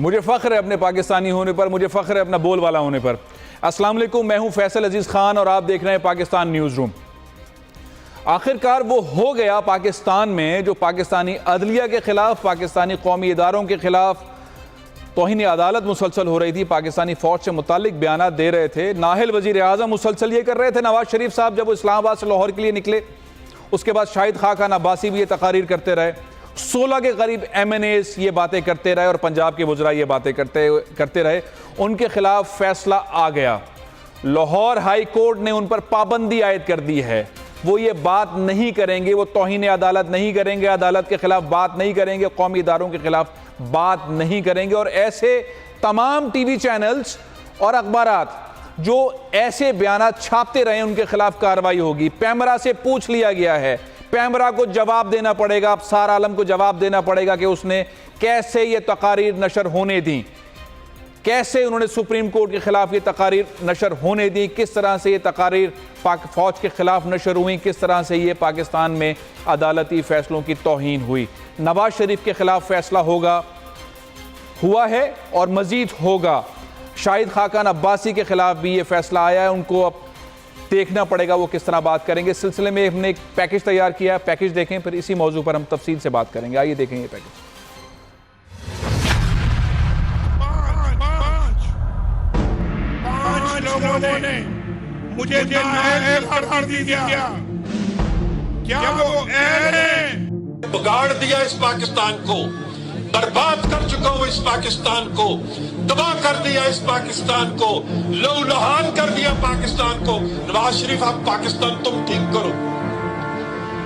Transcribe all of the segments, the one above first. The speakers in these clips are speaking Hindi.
मुझे फ़ख्र है अपने पाकिस्तानी होने पर, मुझे फ़ख्र है अपना बोल वाला होने पर। अस्सलाम वालेकुम, मैं हूं फैसल अजीज़ खान और आप देख रहे हैं पाकिस्तान न्यूज़ रूम। आखिरकार वो हो गया पाकिस्तान में जो पाकिस्तानी अदलिया के ख़िलाफ़, पाकिस्तानी कौमी इदारों के ख़िलाफ़ तौहीन अदालत मुसलसल हो रही थी। पाकिस्तानी फ़ौज से मुतालिक बयान दे रहे थे। नाहल वज़ीर आज़म मुसलसल ये कर रहे थे। नवाज़ शरीफ साहब जब वो इस्लामाबाद से लाहौर के लिए निकले, उसके बाद शाहिद खाकान अब्बासी भी ये तकारीर करते रहे। 16 के करीब MNAs ये बातें करते रहे और पंजाब के वज़रा ये बातें करते रहे। उनके ख़िलाफ़ फ़ैसला आ गया। लाहौर हाई कोर्ट ने उन पर पाबंदी आयद कर दी है। वो ये बात नहीं करेंगे, वो तौहीन अदालत नहीं करेंगे, अदालत के ख़िलाफ़ बात नहीं करेंगे, कौमी इदारों के ख़िलाफ़ बात नहीं करेंगे। और ऐसे तमाम TV चैनल्स और अखबारात जो ऐसे बयान छापते रहे, उनके खिलाफ कार्रवाई होगी। पैमरा से पूछ लिया गया है, पैमरा को जवाब देना पड़ेगा, अब सार आलम को जवाब देना पड़ेगा कि उसने कैसे ये तकारीर नशर होने दी, कैसे उन्होंने सुप्रीम कोर्ट के खिलाफ ये तकारीर नशर होने दी, किस तरह से ये तकारीर पाक फौज के खिलाफ नशर हुई, किस तरह से ये पाकिस्तान में अदालती फैसलों की तौहीन हुई। नवाज शरीफ के खिलाफ फैसला होगा, हुआ है और मजीद होगा। शाहिद खाकान अब्बासी के खिलाफ भी ये फैसला आया है, उनको अब देखना पड़ेगा वो किस तरह बात करेंगे। इस सिलसिले में हमने एक पैकेज तैयार किया है, पैकेज देखें, फिर इसी मौजू पर हम तफसील से बात करेंगे। आइए देखें ये पैकेज। पांच लोगों ने मुझे करार दिया, क्या वो बिगाड़ दिया इस पाकिस्तान को, बर्बाद कर चुका हूं इस पाकिस्तान को, तबाह कर दिया इस पाकिस्तान को, लहूलुहान कर दिया पाकिस्तान को। नवाज शरीफ, आप पाकिस्तान तुम ठीक करो,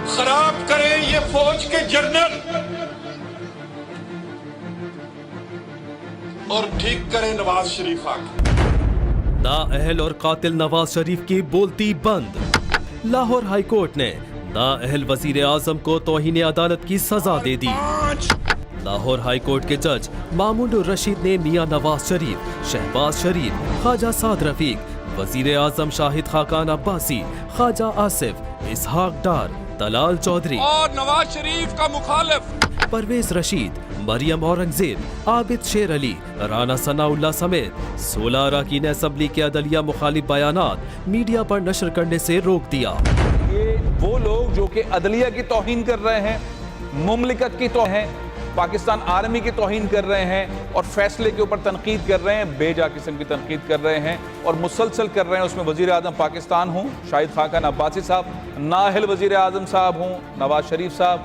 खराब करें ये फौज के जनरल और ठीक करें नवाज शरीफ आके। नाअहल और कातिल नवाज शरीफ की बोलती बंद। लाहौर हाई कोर्ट ने नाअहल वजीर आजम को तौहीन अदालत की सजा दे दी। लाहौर हाई कोर्ट के जज मामून रशीद ने मियां नवाज शरीफ, शहबाज शरीफ, ख्वाजा साद रफीक, वजीर आजम शाहिद खाकान अब्बासी, ख्वाजा आसिफ, इसहाक डार, तलाल चौधरी और नवाज शरीफ का मुखालिफ परवेज रशीद, मरियम औरंगजेब, आबिद शेर अली, राना सनाउल्लाह समेत 16 अरकान असम्बली के अदलिया मुखालिफ बयानात मीडिया पर नशर करने से रोक दिया। ये वो लोग जो कि अदलिया की तौहीन कर रहे हैं, मुमलिकत की तौहीन है, पाकिस्तान आर्मी की तौहीन कर रहे हैं और फैसले के ऊपर तनकीद कर रहे हैं, बेजा किस्म की तनकीद कर रहे हैं और मुसलसल कर रहे हैं। उसमें वज़ीर आज़म पाकिस्तान हों शाहिद खाकान अब्बासी साहब, नाहल वज़ीर आज़म साहब हों, नवाज शरीफ साहब,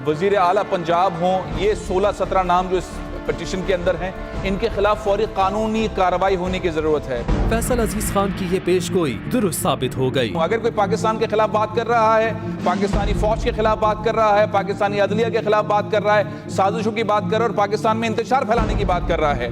वज़ीर आला पंजाब हों, ये 16-17 नाम जो इस पिटीशन के अंदर हैं, इनके खिलाफ फौरी कानूनी कार्रवाई होने की जरूरत है। फैसल अजीज खान की ये पेशगोई दुरुस्त साबित हो गई। अगर कोई पाकिस्तान के खिलाफ बात कर रहा है, पाकिस्तानी फौज के खिलाफ बात कर रहा है, पाकिस्तानी अदलिया के खिलाफ बात कर रहा है, साजिशों की बात कर रहा है और पाकिस्तान में इंतशार फैलाने की बात कर रहा है,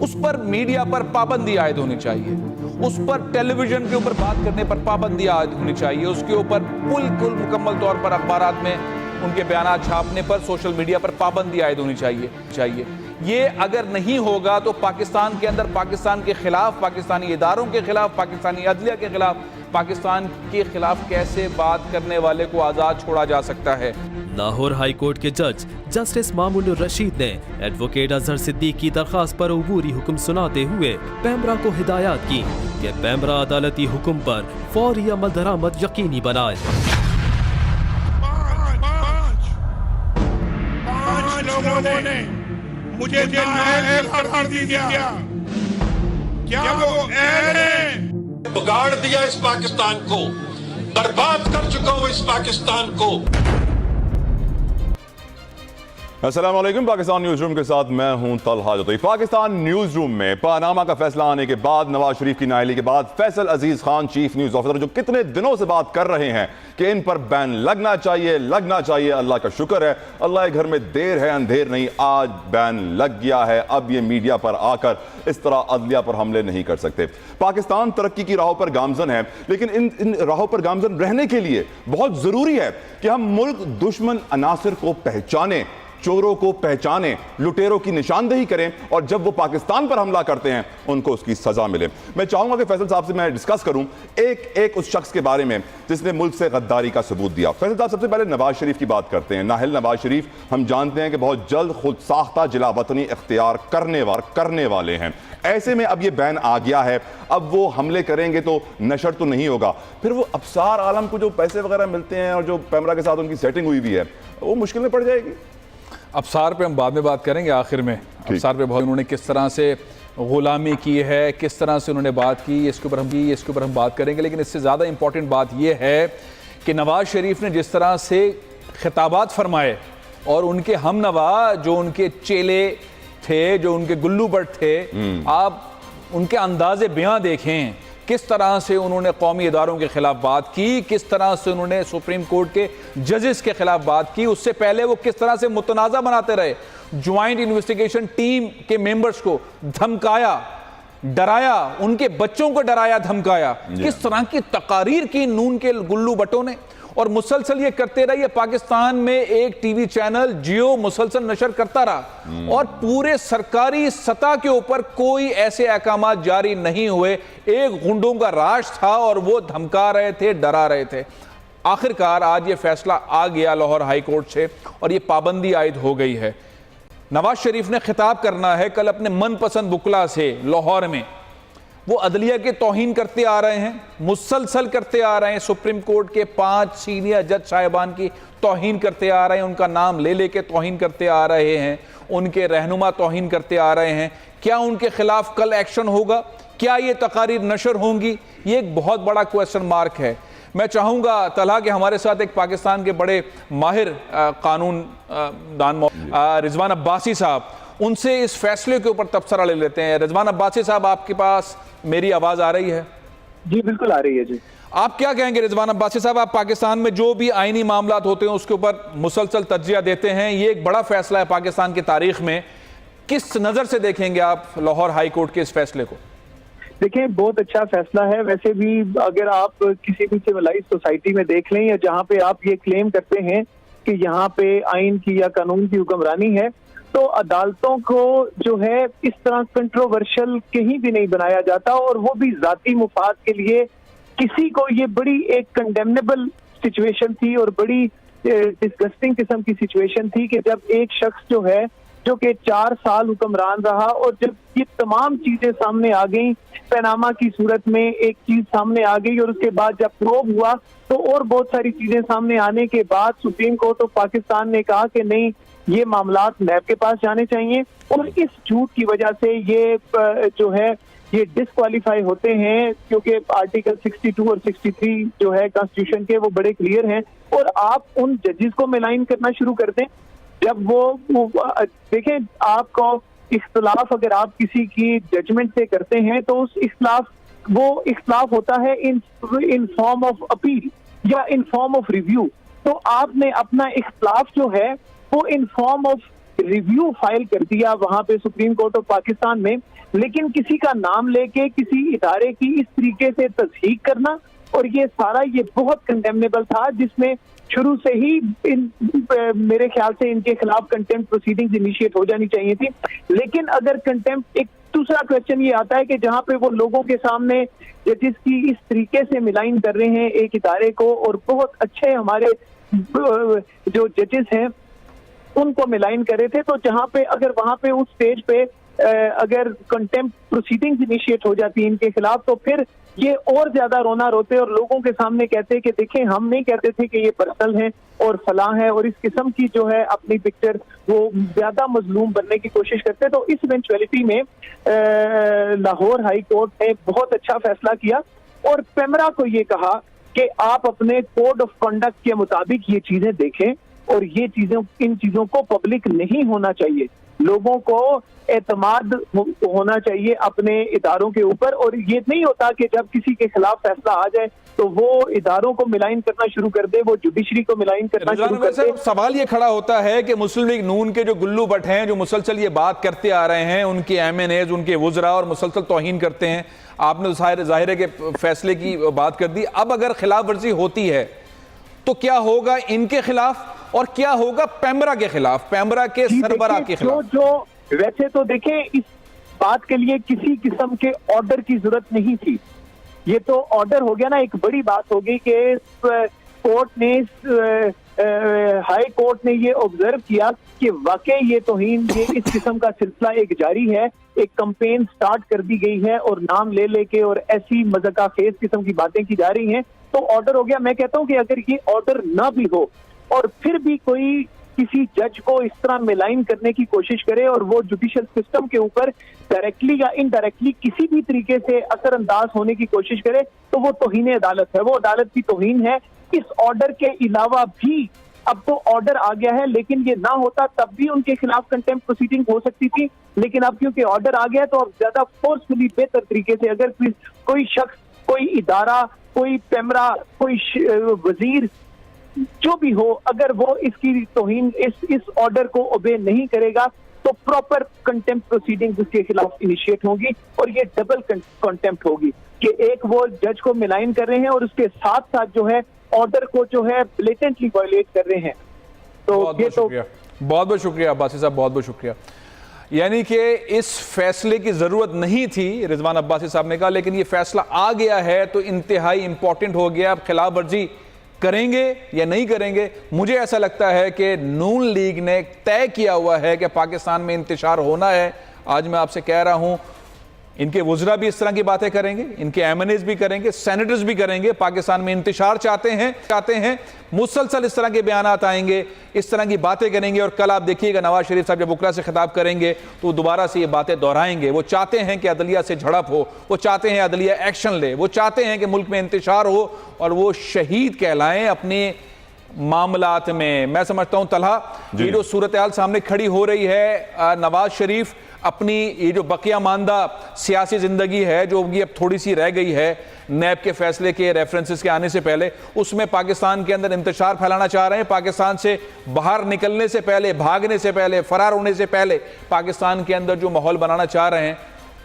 उस पर मीडिया पर पाबंदी आयद होनी चाहिए, उस पर टेलीविजन के ऊपर बात करने पर पाबंदी आयद होनी चाहिए, उसके ऊपर बिल्कुल मुकम्मल तौर पर अखबारात में उनके बयान छापने पर, सोशल मीडिया पर पाबंदी आयद होनी चाहिए। ये अगर नहीं होगा तो पाकिस्तान के अंदर पाकिस्तान के खिलाफ, पाकिस्तानी इदारों के खिलाफ, पाकिस्तानी अदलिया के खिलाफ, पाकिस्तान के खिलाफ कैसे बात करने वाले को आज़ाद छोड़ा जा सकता है। लाहौर हाई कोर्ट के जज जस्टिस मामून रशीद ने एडवोकेट अजहर सिद्दीक की दरखास्त पर अबूरी हुक्म सुनाते हुए पैमरा को हिदायत की कि पैमरा अदालती हुक्म पर फौरी अमल दरामद यकीनी बनाए। पांच लोगों ने मुझे करार दिया, क्या वो बिगाड़ दिया इस पाकिस्तान को, बर्बाद कर चुका हूं इस पाकिस्तान को। अस्सलाम वालेकुम, पाकिस्तान न्यूज़ रूम के साथ मैं हूं तलहा जतोई। पाकिस्तान न्यूज़ रूम में पानामा का फैसला आने के बाद, नवाज शरीफ की नाअहली के बाद, फैसल अजीज खान चीफ न्यूज़ ऑफिसर जो कितने दिनों से बात कर रहे हैं कि इन पर बैन लगना चाहिए, लगना चाहिए। अल्लाह का शुक्र है, अल्लाह के घर में देर है अंधेर नहीं, आज बैन लग गया है। अब ये मीडिया पर आकर इस तरह अदलिया पर हमले नहीं कर सकते। पाकिस्तान तरक्की की राहों पर गामजन है, लेकिन इन राहों पर गामजन रहने के लिए बहुत जरूरी है कि हम मुल्क दुश्मन अनासिर को पहचाने, चोरों को पहचाने, लुटेरों की निशानदेही करें और जब वो पाकिस्तान पर हमला करते हैं उनको उसकी सजा मिले। मैं चाहूंगा कि फैसल साहब से मैं डिस्कस करूं एक उस शख्स के बारे में जिसने मुल्क से गद्दारी का सबूत दिया। फैसल साहब, सबसे पहले नवाज शरीफ की बात करते हैं। नाहिल नवाज शरीफ हम जानते हैं कि बहुत जल्द खुद साख्ता जिलावतनी इख्तियार करने वाले हैं। ऐसे में अब ये बैन आ गया है, अब वो हमले करेंगे तो नशर तो नहीं होगा, फिर वो अफसार आलम को जो पैसे वगैरह मिलते हैं और जो पैमरा के साथ उनकी सेटिंग हुई भी है वो मुश्किल में पड़ जाएगी। अफसार पे हम बाद में बात करेंगे। आखिर में अफसार पे बहुत उन्होंने किस तरह से गुलामी की है, किस तरह से उन्होंने बात की, इसके ऊपर हम बात करेंगे। लेकिन इससे ज़्यादा इंपॉर्टेंट बात यह है कि नवाज शरीफ ने जिस तरह से खिताबात फरमाए और उनके हमनवा जो उनके चेले थे, जो उनके गुल्लू बट थे, आप उनके अंदाज़े बयां देखें किस तरह से उन्होंने कौमी इदारों के खिलाफ बात की, किस तरह से उन्होंने सुप्रीम कोर्ट के जजेस के खिलाफ बात की। उससे पहले वो किस तरह से मुतनाज़ा बनाते रहे, ज्वाइंट इन्वेस्टिगेशन टीम के मेंबर्स को धमकाया, डराया, उनके बच्चों को डराया, धमकाया, किस तरह की तकारीर की नून के गुल्लू बटों ने। और मुसलसल ये करते रहे। पाकिस्तान में एक टीवी चैनल जियो मुसलसल नशर करता रहा और पूरे सरकारी सतह के ऊपर कोई ऐसे अहकाम जारी नहीं हुए। एक गुंडों का राज था और वो धमका रहे थे, डरा रहे थे। आखिरकार आज ये फैसला आ गया लाहौर हाई कोर्ट से और ये पाबंदी आयद हो गई है। नवाज शरीफ ने खिताब करना है कल अपने मनपसंद बुकला से लाहौर में। वो अदलिया के तौहीन करते आ रहे हैं, मुसलसल करते आ रहे हैं, सुप्रीम कोर्ट के 5 सीनियर जज साहिबान की तौहीन करते आ रहे हैं, उनका नाम ले लेके तौहीन करते आ रहे हैं, उनके रहनुमा तौहीन करते आ रहे हैं। क्या उनके खिलाफ कल एक्शन होगा? क्या ये तकारीर नशर होंगी? ये एक बहुत बड़ा क्वेश्चन मार्क है। मैं चाहूँगा तलहा कि हमारे साथ एक पाकिस्तान के बड़े माहिर कानून दान रिजवान अब्बासी साहब, उनसे इस फैसले के ऊपर तबसरा ले लेते हैं। रिजवान अब्बासी साहब, आपके पास मेरी आवाज़ आ रही है? जी बिल्कुल आ रही है जी। आप क्या कहेंगे रिजवान अब्बासी साहब? आप पाकिस्तान में जो भी आईनी मामलात होते हैं उसके ऊपर मुसलसल तज्जिया देते हैं, ये एक बड़ा फैसला है पाकिस्तान की तारीख में, किस नज़र से देखेंगे आप लाहौर हाई कोर्ट के इस फैसले को? देखिए, बहुत अच्छा फैसला है। वैसे भी अगर आप किसी भी सिविलाइज सोसाइटी में देख लें या जहाँ पे आप ये क्लेम करते हैं कि यहाँ पे आइन की या कानून की हुक्मरानी है, तो अदालतों को जो है इस तरह कंट्रोवर्शियल कहीं भी नहीं बनाया जाता, और वो भी जाती मुफाद के लिए किसी को। ये बड़ी एक कंडेमनेबल सिचुएशन थी और बड़ी डिस्गस्टिंग किस्म की सिचुएशन थी कि जब एक शख्स जो है जो कि 4 साल हुक्मरान रहा और जब ये तमाम चीजें सामने आ गई, पनामा की सूरत में एक चीज सामने आ गई और उसके बाद जब प्रोब हुआ तो और बहुत सारी चीजें सामने आने के बाद सुप्रीम कोर्ट ऑफ पाकिस्तान ने कहा कि नहीं, ये मामलात नैब के पास जाने चाहिए। और इस झूठ की वजह से ये जो है ये डिस्क्वालीफाई होते हैं, क्योंकि आर्टिकल 62 और 63 जो है कॉन्स्टिट्यूशन के वो बड़े क्लियर हैं। और आप उन जजेस को मिलाइन करना शुरू कर दें जब वो देखें, आपको इख्तलाफ अगर आप किसी की जजमेंट से करते हैं तो उस इख्तलाफ होता है इन फॉर्म ऑफ अपील या इन फॉर्म ऑफ रिव्यू। तो आपने अपना इख्तलाफ जो है वो in form of review file कर दिया वहां पे सुप्रीम कोर्ट ऑफ पाकिस्तान में, लेकिन किसी का नाम लेके किसी इदारे की इस तरीके से तस्दीक करना, और ये सारा ये बहुत कंडेमनेबल था, जिसमें शुरू से ही मेरे ख्याल से इनके खिलाफ कंटेम्प्ट प्रोसीडिंग्स इनिशिएट हो जानी चाहिए थी। लेकिन अगर कंटेम्प्ट, एक दूसरा क्वेश्चन ये आता है कि जहां पे वो लोगों के सामने जजेस की इस तरीके से मिलाइन कर रहे हैं एक इदारे को, और बहुत अच्छे हमारे जो जजेस हैं उनको मिलाइन करे थे, तो जहां पे अगर वहां पे उस स्टेज पे अगर कंटेम्प्ट प्रोसीडिंग्स इनिशिएट हो जाती इनके खिलाफ, तो फिर ये और ज्यादा रोना रोते और लोगों के सामने कहते कि देखें, हम नहीं कहते थे कि ये पर्सनल है और फलां है, और इस किस्म की जो है अपनी पिक्चर वो ज्यादा मजलूम बनने की कोशिश करते। तो इस इवेंचुअलिटी में लाहौर हाई कोर्ट ने बहुत अच्छा फैसला किया और पेमरा को ये कहा कि आप अपने कोड ऑफ कंडक्ट के मुताबिक ये चीजें देखें, और ये चीजें, इन चीजों को पब्लिक नहीं होना चाहिए। लोगों को एतमाद होना चाहिए अपने इदारों के ऊपर, और ये नहीं होता कि जब किसी के खिलाफ फैसला आ जाए तो वो इदारों को मिलाइन करना शुरू कर दे, वो जुडिशरी को मिलाइन करना शुरू कर दे। सवाल ये खड़ा होता है कि मुस्लिम लीग नून के जो गुल्लू भट्ट हैं, जो मुसलसल ये बात करते आ रहे हैं, उनके MNAs, उनके वुज़रा, और मुसलसल तौहीन करते हैं। आपने ज़ाहिर के फैसले की बात कर दी। अब अगर खिलाफ वर्जी होती है तो क्या होगा इनके खिलाफ, और क्या होगा पैमरा के खिलाफ, पैमरा के सरबराह के खिलाफ? जो वैसे तो देखें, इस बात के लिए किसी किस्म के ऑर्डर की जरूरत नहीं थी। ये तो ऑर्डर हो गया ना, एक बड़ी बात हो गई कि कोर्ट ने, हाई कोर्ट ने ये ऑब्जर्व किया कि वाकई ये तौहीन, ये इस किस्म का सिलसिला एक जारी है, एक कंपेन स्टार्ट कर दी गई है और नाम ले लेके और ऐसी मज़ाक़ खेज किस्म की बातें की जा रही हैं, तो ऑर्डर हो गया। मैं कहता हूं कि अगर ये ऑर्डर ना भी हो और फिर भी कोई किसी जज को इस तरह मिलाइन करने की कोशिश करे और वो जुडिशियल सिस्टम के ऊपर डायरेक्टली या इनडायरेक्टली किसी भी तरीके से असरअंदाज होने की कोशिश करे, तो वो तौहीन अदालत है, वो अदालत की तौहीन है। इस ऑर्डर के अलावा भी अब तो ऑर्डर आ गया है, लेकिन ये ना होता तब भी उनके खिलाफ कंटेम्प्ट प्रोसीडिंग हो सकती थी, लेकिन अब क्योंकि ऑर्डर आ गया तो अब ज्यादा फोर्सफुली बेहतर तरीके से अगर कोई शख्स, कोई इदारा, कोई पैमरा, कोई वजीर, जो भी हो, अगर वो इसकी तौहीन, इस ऑर्डर को ओबे नहीं करेगा तो प्रॉपर कंटेम्प्ट प्रोसीडिंग उसके खिलाफ इनिशिएट होगी और ये डबल कंटेम्प्ट होगी कि एक वो जज को मिलाइन कर रहे हैं और उसके साथ साथ जो है ऑर्डर को जो है ब्लेटेंटली वायलेट कर रहे हैं। तो ये तो बहुत बहुत शुक्रिया अब्बासी साहब, बहुत बहुत शुक्रिया। यानी कि इस फैसले की जरूरत नहीं थी, रिजवान अब्बासी साहब ने कहा, लेकिन ये फैसला आ गया है तो इंतहाई इंपॉर्टेंट हो गया। अब खिलाफ वर्जी करेंगे या नहीं करेंगे? मुझे ऐसा लगता है कि नून लीग ने तय किया हुआ है कि पाकिस्तान में इंतशार होना है। आज मैं आपसे कह रहा हूं, इनके वज़रा भी इस तरह की बातें करेंगे, इनके एमएनएस भी करेंगे, सेनेटर्स भी करेंगे। पाकिस्तान में इंतशार चाहते हैं, मुसलसल इस तरह के बयानात आएंगे, इस तरह की बातें करेंगे। और कल आप देखिएगा नवाज शरीफ साहब जब वकला से खिताब करेंगे तो दोबारा से ये बातें दोहराएंगे। वो चाहते हैं कि अदलिया से झड़प हो, वो चाहते हैं अदलिया एक्शन ले, वो चाहते हैं कि मुल्क में इंतशार हो और वो शहीद कहलाएं अपने मामलात में। मैं समझता हूं तलहा, ये जो सूरत हाल सामने खड़ी हो रही है, नवाज शरीफ अपनी ये जो बकिया मानदा सियासी जिंदगी है जो अब थोड़ी सी रह गई है नैब के फैसले के रेफरेंसेस के आने से पहले, उसमें पाकिस्तान के अंदर इंतशार फैलाना चाह रहे हैं। पाकिस्तान से बाहर निकलने से पहले, भागने से पहले, फरार होने से पहले पाकिस्तान के अंदर जो माहौल बनाना चाह रहे हैं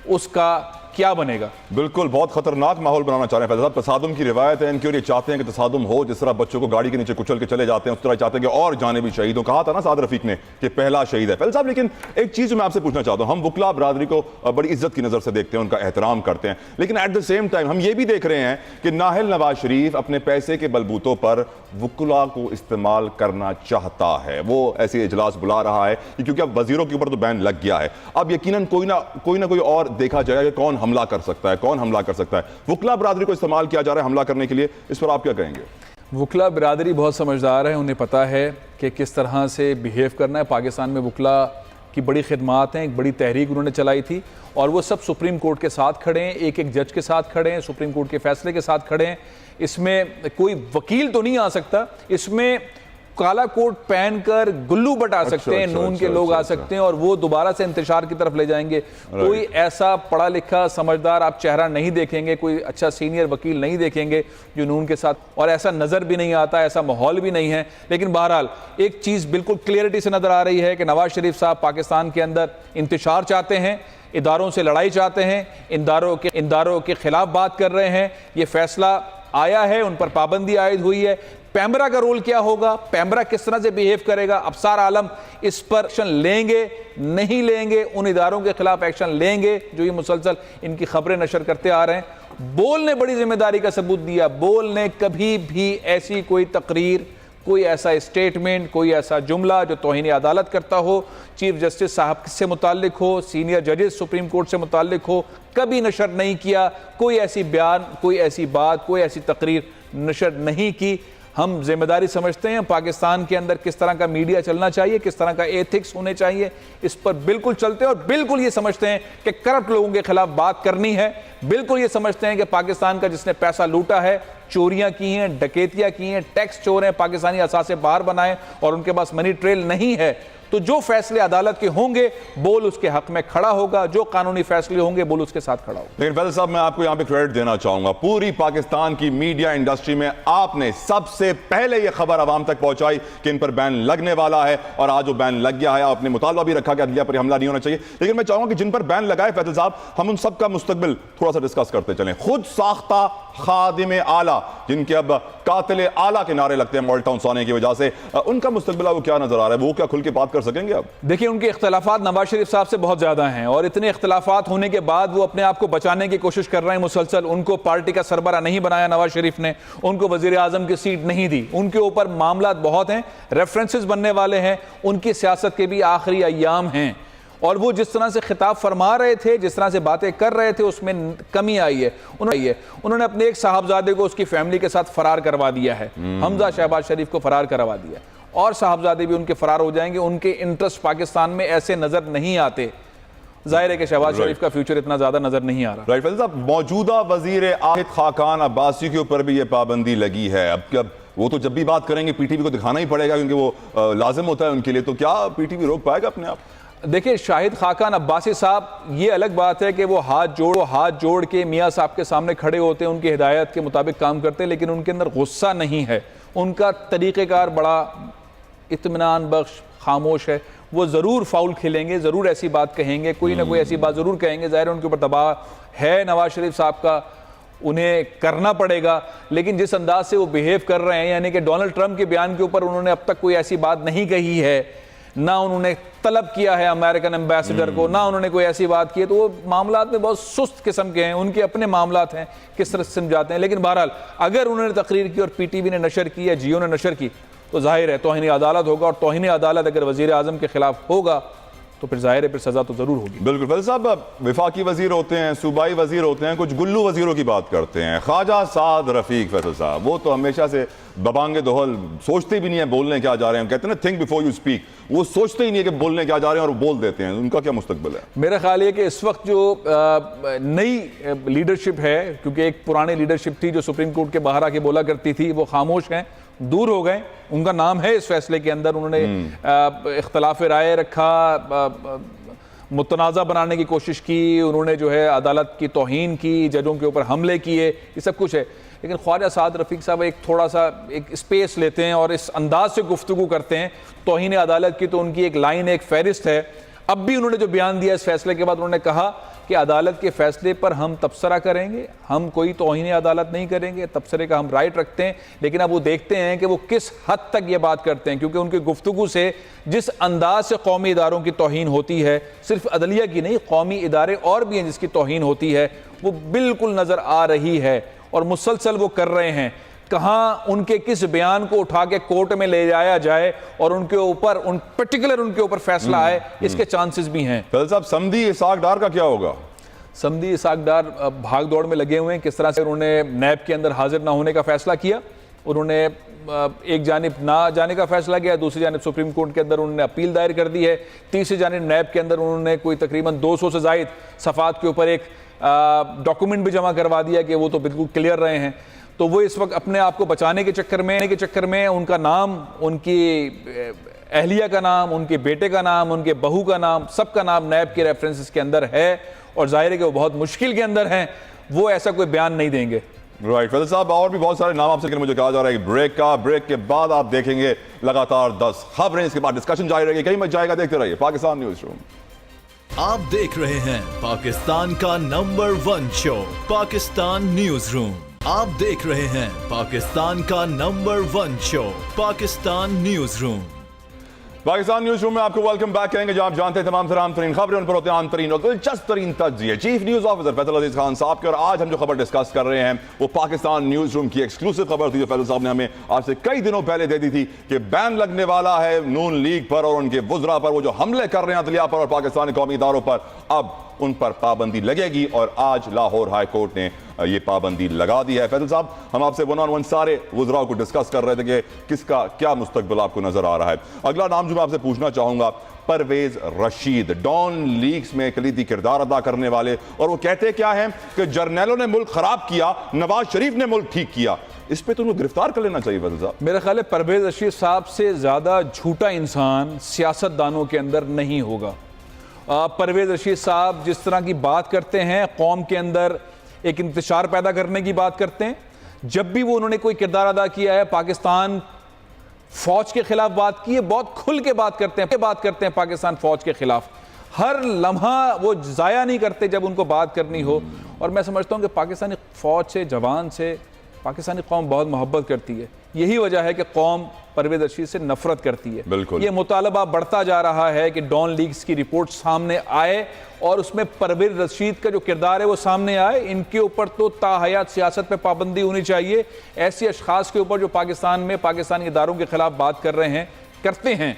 उसका क्या बनेगा? बिल्कुल बहुत खतरनाक माहौल बनाना चाह रहे हैं। फैज़ल साहब, तसादुम की रिवायत है इनकी और ये चाहते हैं कि तसादुम हो। जिस तरह बच्चों को गाड़ी के नीचे कुचल के चले जाते हैं उस तरह चाहते हैं कि और जाने भी शहीद हो। कहा था ना साद रफीक ने कि पहला शहीद है फैज़ल साहब। लेकिन एक चीज़ मैं आपसे पूछना चाहता हूँ, हम वकला बरादरी को बड़ी इज्जत की नज़र से देखते हैं, उनका एहतराम करते हैं, लेकिन एट द सेम टाइम हम ये भी देख रहे हैं कि नाहिल नवाज शरीफ अपने पैसे के बलबूतों पर वकला को इस्तेमाल करना चाहता है। वो ऐसे इजलास बुला रहा है क्योंकि अब वजीरों के ऊपर तो बैन लग गया है। अब यकीनन कोई ना कोई और देखा जाएगा कि कौन हमला कर सकता है, कौन हमला कर सकता है। वकला बरादरी को इस्तेमाल किया जा रहा है हमला करने के लिए, इस पर आप क्या कहेंगे? वकला बिरादरी बहुत समझदार है, उन्हें पता है कि किस तरह से बिहेव करना है। पाकिस्तान में वकला की बड़ी खिदमात हैं, एक बड़ी तहरीक उन्होंने चलाई थी और वो सब सुप्रीम कोर्ट के साथ खड़े हैं, एक एक जज के साथ खड़े हैं, सुप्रीम कोर्ट के फैसले के साथ खड़े हैं। इसमें कोई वकील तो नहीं आ सकता, इसमें काला कोट पहनकर गुल्लू बटा सकते हैं, नून के लोग आ सकते हैं और वो दोबारा से इंतशार की तरफ ले जाएंगे। कोई ऐसा पढ़ा लिखा समझदार आप चेहरा नहीं देखेंगे, कोई अच्छा सीनियर वकील नहीं देखेंगे जो नून के साथ, और ऐसा नजर भी नहीं आता, ऐसा माहौल भी नहीं है। लेकिन बहरहाल एक चीज बिल्कुल क्लियरिटी से नजर आ रही है कि नवाज शरीफ साहब पाकिस्तान के अंदर इंतशार चाहते हैं, इदारों से लड़ाई चाहते हैं, इदारों के खिलाफ बात कर रहे हैं। ये फैसला आया है, उन पर पाबंदी आयद हुई है। पैमरा का रोल क्या होगा, पैमरा किस तरह से बिहेव करेगा, अफसार आलम इस पर एक्शन लेंगे नहीं लेंगे, उन इदारों के खिलाफ एक्शन लेंगे जो ये मुसलसल इनकी खबरें नशर करते आ रहे हैं। बोल ने बड़ी जिम्मेदारी का सबूत दिया, बोल ने कभी भी ऐसी कोई तकरीर, कोई ऐसा स्टेटमेंट, कोई ऐसा जुमला जो तौहीन अदालत करता हो, चीफ जस्टिस साहब से मुताल्लिक हो, सीनियर जजेस सुप्रीम कोर्ट से मुताल्लिक हो, कभी नशर नहीं किया। कोई ऐसी बयान, कोई ऐसी बात, कोई ऐसी तकरीर नशर नहीं की। हम जिम्मेदारी समझते हैं पाकिस्तान के अंदर किस तरह का मीडिया चलना चाहिए, किस तरह का एथिक्स होने चाहिए, इस पर बिल्कुल चलते हैं और बिल्कुल ये समझते हैं कि करप्ट लोगों के खिलाफ बात करनी है। बिल्कुल ये समझते हैं कि पाकिस्तान का जिसने पैसा लूटा है, चोरियां की हैं, डकैतियां की हैं, टैक्स चोर हैं, पाकिस्तानी असासे बाहर बनाए और उनके पास मनी ट्रेल नहीं है, तो जो फैसले अदालत के होंगे बोल उसके हक में खड़ा होगा, जो कानूनी फैसले होंगे बोल उसके साथ खड़ा होगा। लेकिन फैज़ल साहब, मैं आपको यहां पे क्रेडिट देना चाहूंगा, पूरी पाकिस्तान की मीडिया इंडस्ट्री में आपने सबसे पहले यह खबर आवाम तक पहुंचाई कि इन पर बैन लगने वाला है और आज वो बैन लग गया है। आपने मुतालबा भी रखा कि अदलिया पर हमला नहीं होना चाहिए। लेकिन मैं चाहूंगा कि जिन पर बैन लगाए फैज़ल साहब, हम उन सब का मुस्तकबिल थोड़ा सा डिस्कस करते चलें। खुद साख्ता खादिम आला, जिनके अब कातिल आला के नारे लगते हैं मॉडल टाउन सोने की वजह से, उनका मुस्तकबिल वो क्या नजर आ रहा है? वो क्या खुल के बात कर सकेंगे अब? देखिए, उनके इख्तलाफात नवाज शरीफ साहब से बहुत ज्यादा हैं और इतने इख्तलाफात होने के बाद वो अपने आप को बचाने की कोशिश कर रहे हैं मुसलसल। उनको पार्टी का सरबराह नहीं बनाया नवाज शरीफ ने, उनको वजीर आजम की सीट नहीं दी, उनके ऊपर मामला बहुत हैं, रेफरेंसेस बनने वाले हैं, उनकी सियासत के भी आखिरी अय्याम हैं और वो जिस तरह से खिताब फरमा रहे थे, जिस तरह से बातें कर रहे थे, उसमें कमी आई है। उन्होंने अपने एक साहबजादे को उसकी फैमिली के साथ फरार करवा दिया है, हमजा शहबाज शरीफ को फरार करवा दिया और साहबजादे भी उनके फरार हो जाएंगे। उनके इंटरेस्ट पाकिस्तान में ऐसे नजर नहीं आते। जाहिर है कि शहबाज शरीफ का फ्यूचर इतना ज्यादा नजर नहीं आ रहा। राइट फैसल साहब, मौजूदा वजीर आहिद खाकान अब्बासी के ऊपर भी ये पाबंदी लगी है। अब वो तो जब भी बात करेंगे पीटीवी को दिखाना ही पड़ेगा क्योंकि वो लाजिम होता है उनके लिए, तो क्या पीटीवी रोक पाएगा अपने आप? देखिए, शाहिद खाकान अब्बासी साहब, ये अलग बात है कि वो हाथ जोड़ के मियाँ साहब के सामने खड़े होते हैं, उनकी हिदायत के मुताबिक काम करते हैं, लेकिन उनके अंदर गुस्सा नहीं है। उनका तरीक़ेकार बड़ा इत्मीनान बख्श, खामोश है। वो ज़रूर फाउल खेलेंगे, ज़रूर ऐसी बात कहेंगे, कोई ना कोई ऐसी बात ज़रूर कहेंगे। ज़ाहिर है उनके ऊपर दबाव है नवाज शरीफ साहब का, उन्हें करना पड़ेगा, लेकिन जिस अंदाज से वो बिहेव कर रहे हैं, यानी कि डोनाल्ड ट्रंप के बयान के ऊपर उन्होंने अब तक कोई ऐसी बात नहीं कही है, ना उन्होंने तलब किया है अमेरिकन एम्बेसडर को, ना उन्होंने कोई ऐसी बात की है, तो वो मामलात में बहुत सुस्त किस्म के हैं, उनके अपने मामलात हैं, किस तरह से समझाते हैं। लेकिन बहरहाल अगर उन्होंने तकरीर की और पीटीवी ने नशर की या जियो ने नशर की तो जाहिर है तौहीन अदालत होगा, और तौहीन अदालत अगर वजीर आजम के खिलाफ होगा तो फिर जाहिर है फिर सजा तो जरूर होगी। बिल्कुल फैसल साहब, विफाकी वजीर होते हैं, सूबाई वजीर होते हैं, कुछ गुल्लू वजीरों की बात करते हैं। ख्वाजा साद रफीक फैसल साहब, वो तो हमेशा से बबांगे दोहल, सोचते भी नहीं है बोलने क्या जा रहे हैं, कहते हैं ना थिंक बिफोर यू स्पीक, वो सोचते ही नहीं है कि बोलने क्या जा रहे हैं और बोल देते हैं। उनका क्या मुस्तकबिल है? मेरा ख्याल है कि इस वक्त जो नई लीडरशिप है, क्योंकि एक पुरानी लीडरशिप थी जो सुप्रीम कोर्ट के बाहर आके बोला करती थी, वो खामोश हैं, दूर हो गए। उनका नाम है इस फैसले के अंदर, उन्होंने इख्तलाफ राय रखा, मुतनाज़ा बनाने की कोशिश की, उन्होंने जो है अदालत की तौहीन की, जजों के ऊपर हमले किए, ये सब कुछ है। लेकिन ख्वाजा साद रफीक साहब एक थोड़ा सा एक स्पेस लेते हैं और इस अंदाज से गुफ्तगू करते हैं। तौहीन अदालत की तो उनकी एक लाइन, एक फहरिस्त है। अब भी उन्होंने जो बयान दिया इस फैसले के बाद, उन्होंने कहा कि अदालत के फैसले पर हम तबसरा करेंगे, हम कोई तौहीन अदालत नहीं करेंगे, तबसरे का हम राइट रखते हैं। लेकिन अब वो देखते हैं कि वो किस हद तक ये बात करते हैं, क्योंकि उनकी गुफ्तगू से जिस अंदाज से कौमी इदारों की तौहीन होती है, सिर्फ अदलिया की नहीं, कौमी इदारे और भी हैं जिसकी तौहीन होती है, वो बिल्कुल नज़र आ रही है और मुसलसल वो कर रहे हैं। कहाँ उनके किस बयान को उठा के कोर्ट में ले जाया जाए और उनके ऊपर उनके ऊपर फैसला आए, इसके चांसेस भी हैं। साहब, समदी इसाक डार का क्या होगा? समदी इसाक डार भाग दौड़ में लगे हुए हैं। किस तरह से उन्होंने नैब के अंदर हाजिर ना होने का फैसला किया, उन्होंने एक जानिब ना जाने का फैसला किया, दूसरी जानिब सुप्रीम कोर्ट के अंदर उन्होंने अपील दायर कर दी है, तीसरी जानिब नैब के अंदर उन्होंने कोई तकरीबन 200 से ज़ायद सफ़ात के ऊपर एक डॉक्यूमेंट भी जमा करवा दिया कि वो तो बिल्कुल क्लियर रहे हैं। तो वो इस वक्त अपने आप को बचाने के चक्कर में उनका नाम, उनकी अहलिया का नाम, उनके बेटे का नाम, उनके बहू का नाम, सबका नाम नैब के रेफरेंसेस के अंदर है और जाहिर है कि वो बहुत मुश्किल के अंदर हैं, वो ऐसा कोई बयान नहीं देंगे। राइट फैसल साहब, और भी बहुत सारे नाम आपसे मुझे कहा जा रहा है ब्रेक के बाद आप देखेंगे लगातार 10 खबरें, इसके बाद डिस्कशन जारी रहेगी, कहीं मत जाएगा, देखते रहिए पाकिस्तान न्यूज रूम। आप देख रहे हैं पाकिस्तान का number 1 show Pakistan news room. आप देख रहे हैं पाकिस्तान का number 1 show Pakistan news room. Pakistan news room में आपको वेलकम बैक करेंगे, जहां आप जानते हैं तमाम तराम तरीन खबरें उन पर होते हैं आम तरीन और दिलचस्प तरीन तज्जिए चीफ न्यूज ऑफिसर फैसल अजीज खान साहब के। और आज हम जो खबर डिस्कस कर रहे हैं वो पाकिस्तान न्यूज रूम की एक्सक्लूसिव खबर थी जो फैसल साहब ने हमें आज से कई दिनों पहले दे दी थी कि बैन लगने वाला है नून लीग पर और उनके वुज़रा पर, वो जो हमले कर रहे हैं अदलिया पर और पाकिस्तानी कौमी इदारों पर, अब उन पर पाबंदी लगेगी। और आज लाहौर हाई कोर्ट ने ये पाबंदी लगा दी है। फैसल साहब, हम आपसे 1-on-1 सारे वुज़रा को डिस्कस कर रहे थे कि किसका क्या मुस्तकबिल आपको नजर आ रहा है। अगला नाम जो मैं आपसे पूछना चाहूंगा, परवेज रशीद, डॉन लीग्स में कलीदी किरदार अदा करने वाले, और वो कहते क्या है कि जर्नैलों ने मुल्क खराब किया, नवाज शरीफ ने मुल्क ठीक किया। इस पे तो उनको गिरफ्तार कर लेना चाहिए। फैसल साहब, मेरा ख्याल है परवेज रशीद साहब से ज्यादा झूठा इंसान सियासतदानों के अंदर नहीं होगा। परवेज रशीद साहब जिस तरह की बात करते हैं, कौम के अंदर एक इंतशार पैदा करने की बात करते हैं। जब भी वो उन्होंने कोई किरदार अदा किया है, पाकिस्तान फौज के खिलाफ बात की है, बहुत खुल के बात करते हैं पाकिस्तान फौज के खिलाफ। हर लम्हा वो ज़ाया नहीं करते जब उनको बात करनी हो। और मैं समझता हूँ कि पाकिस्तानी फ़ौज से, जवान से पाकिस्तानी कौम बहुत मोहब्बत करती है। यही वजह है कि कौम परवेज़ रशीद से नफरत करती है। बिल्कुल। ये मुतालबा बढ़ता जा रहा है कि डॉन लीग्स की रिपोर्ट सामने आए और उसमें परवेज़ रशीद का जो किरदार है वो सामने आए। इनके ऊपर तो ताहयात सियासत पे पाबंदी होनी चाहिए। ऐसे अशखास के ऊपर जो पाकिस्तान में पाकिस्तानी इदारों के खिलाफ बात करते हैं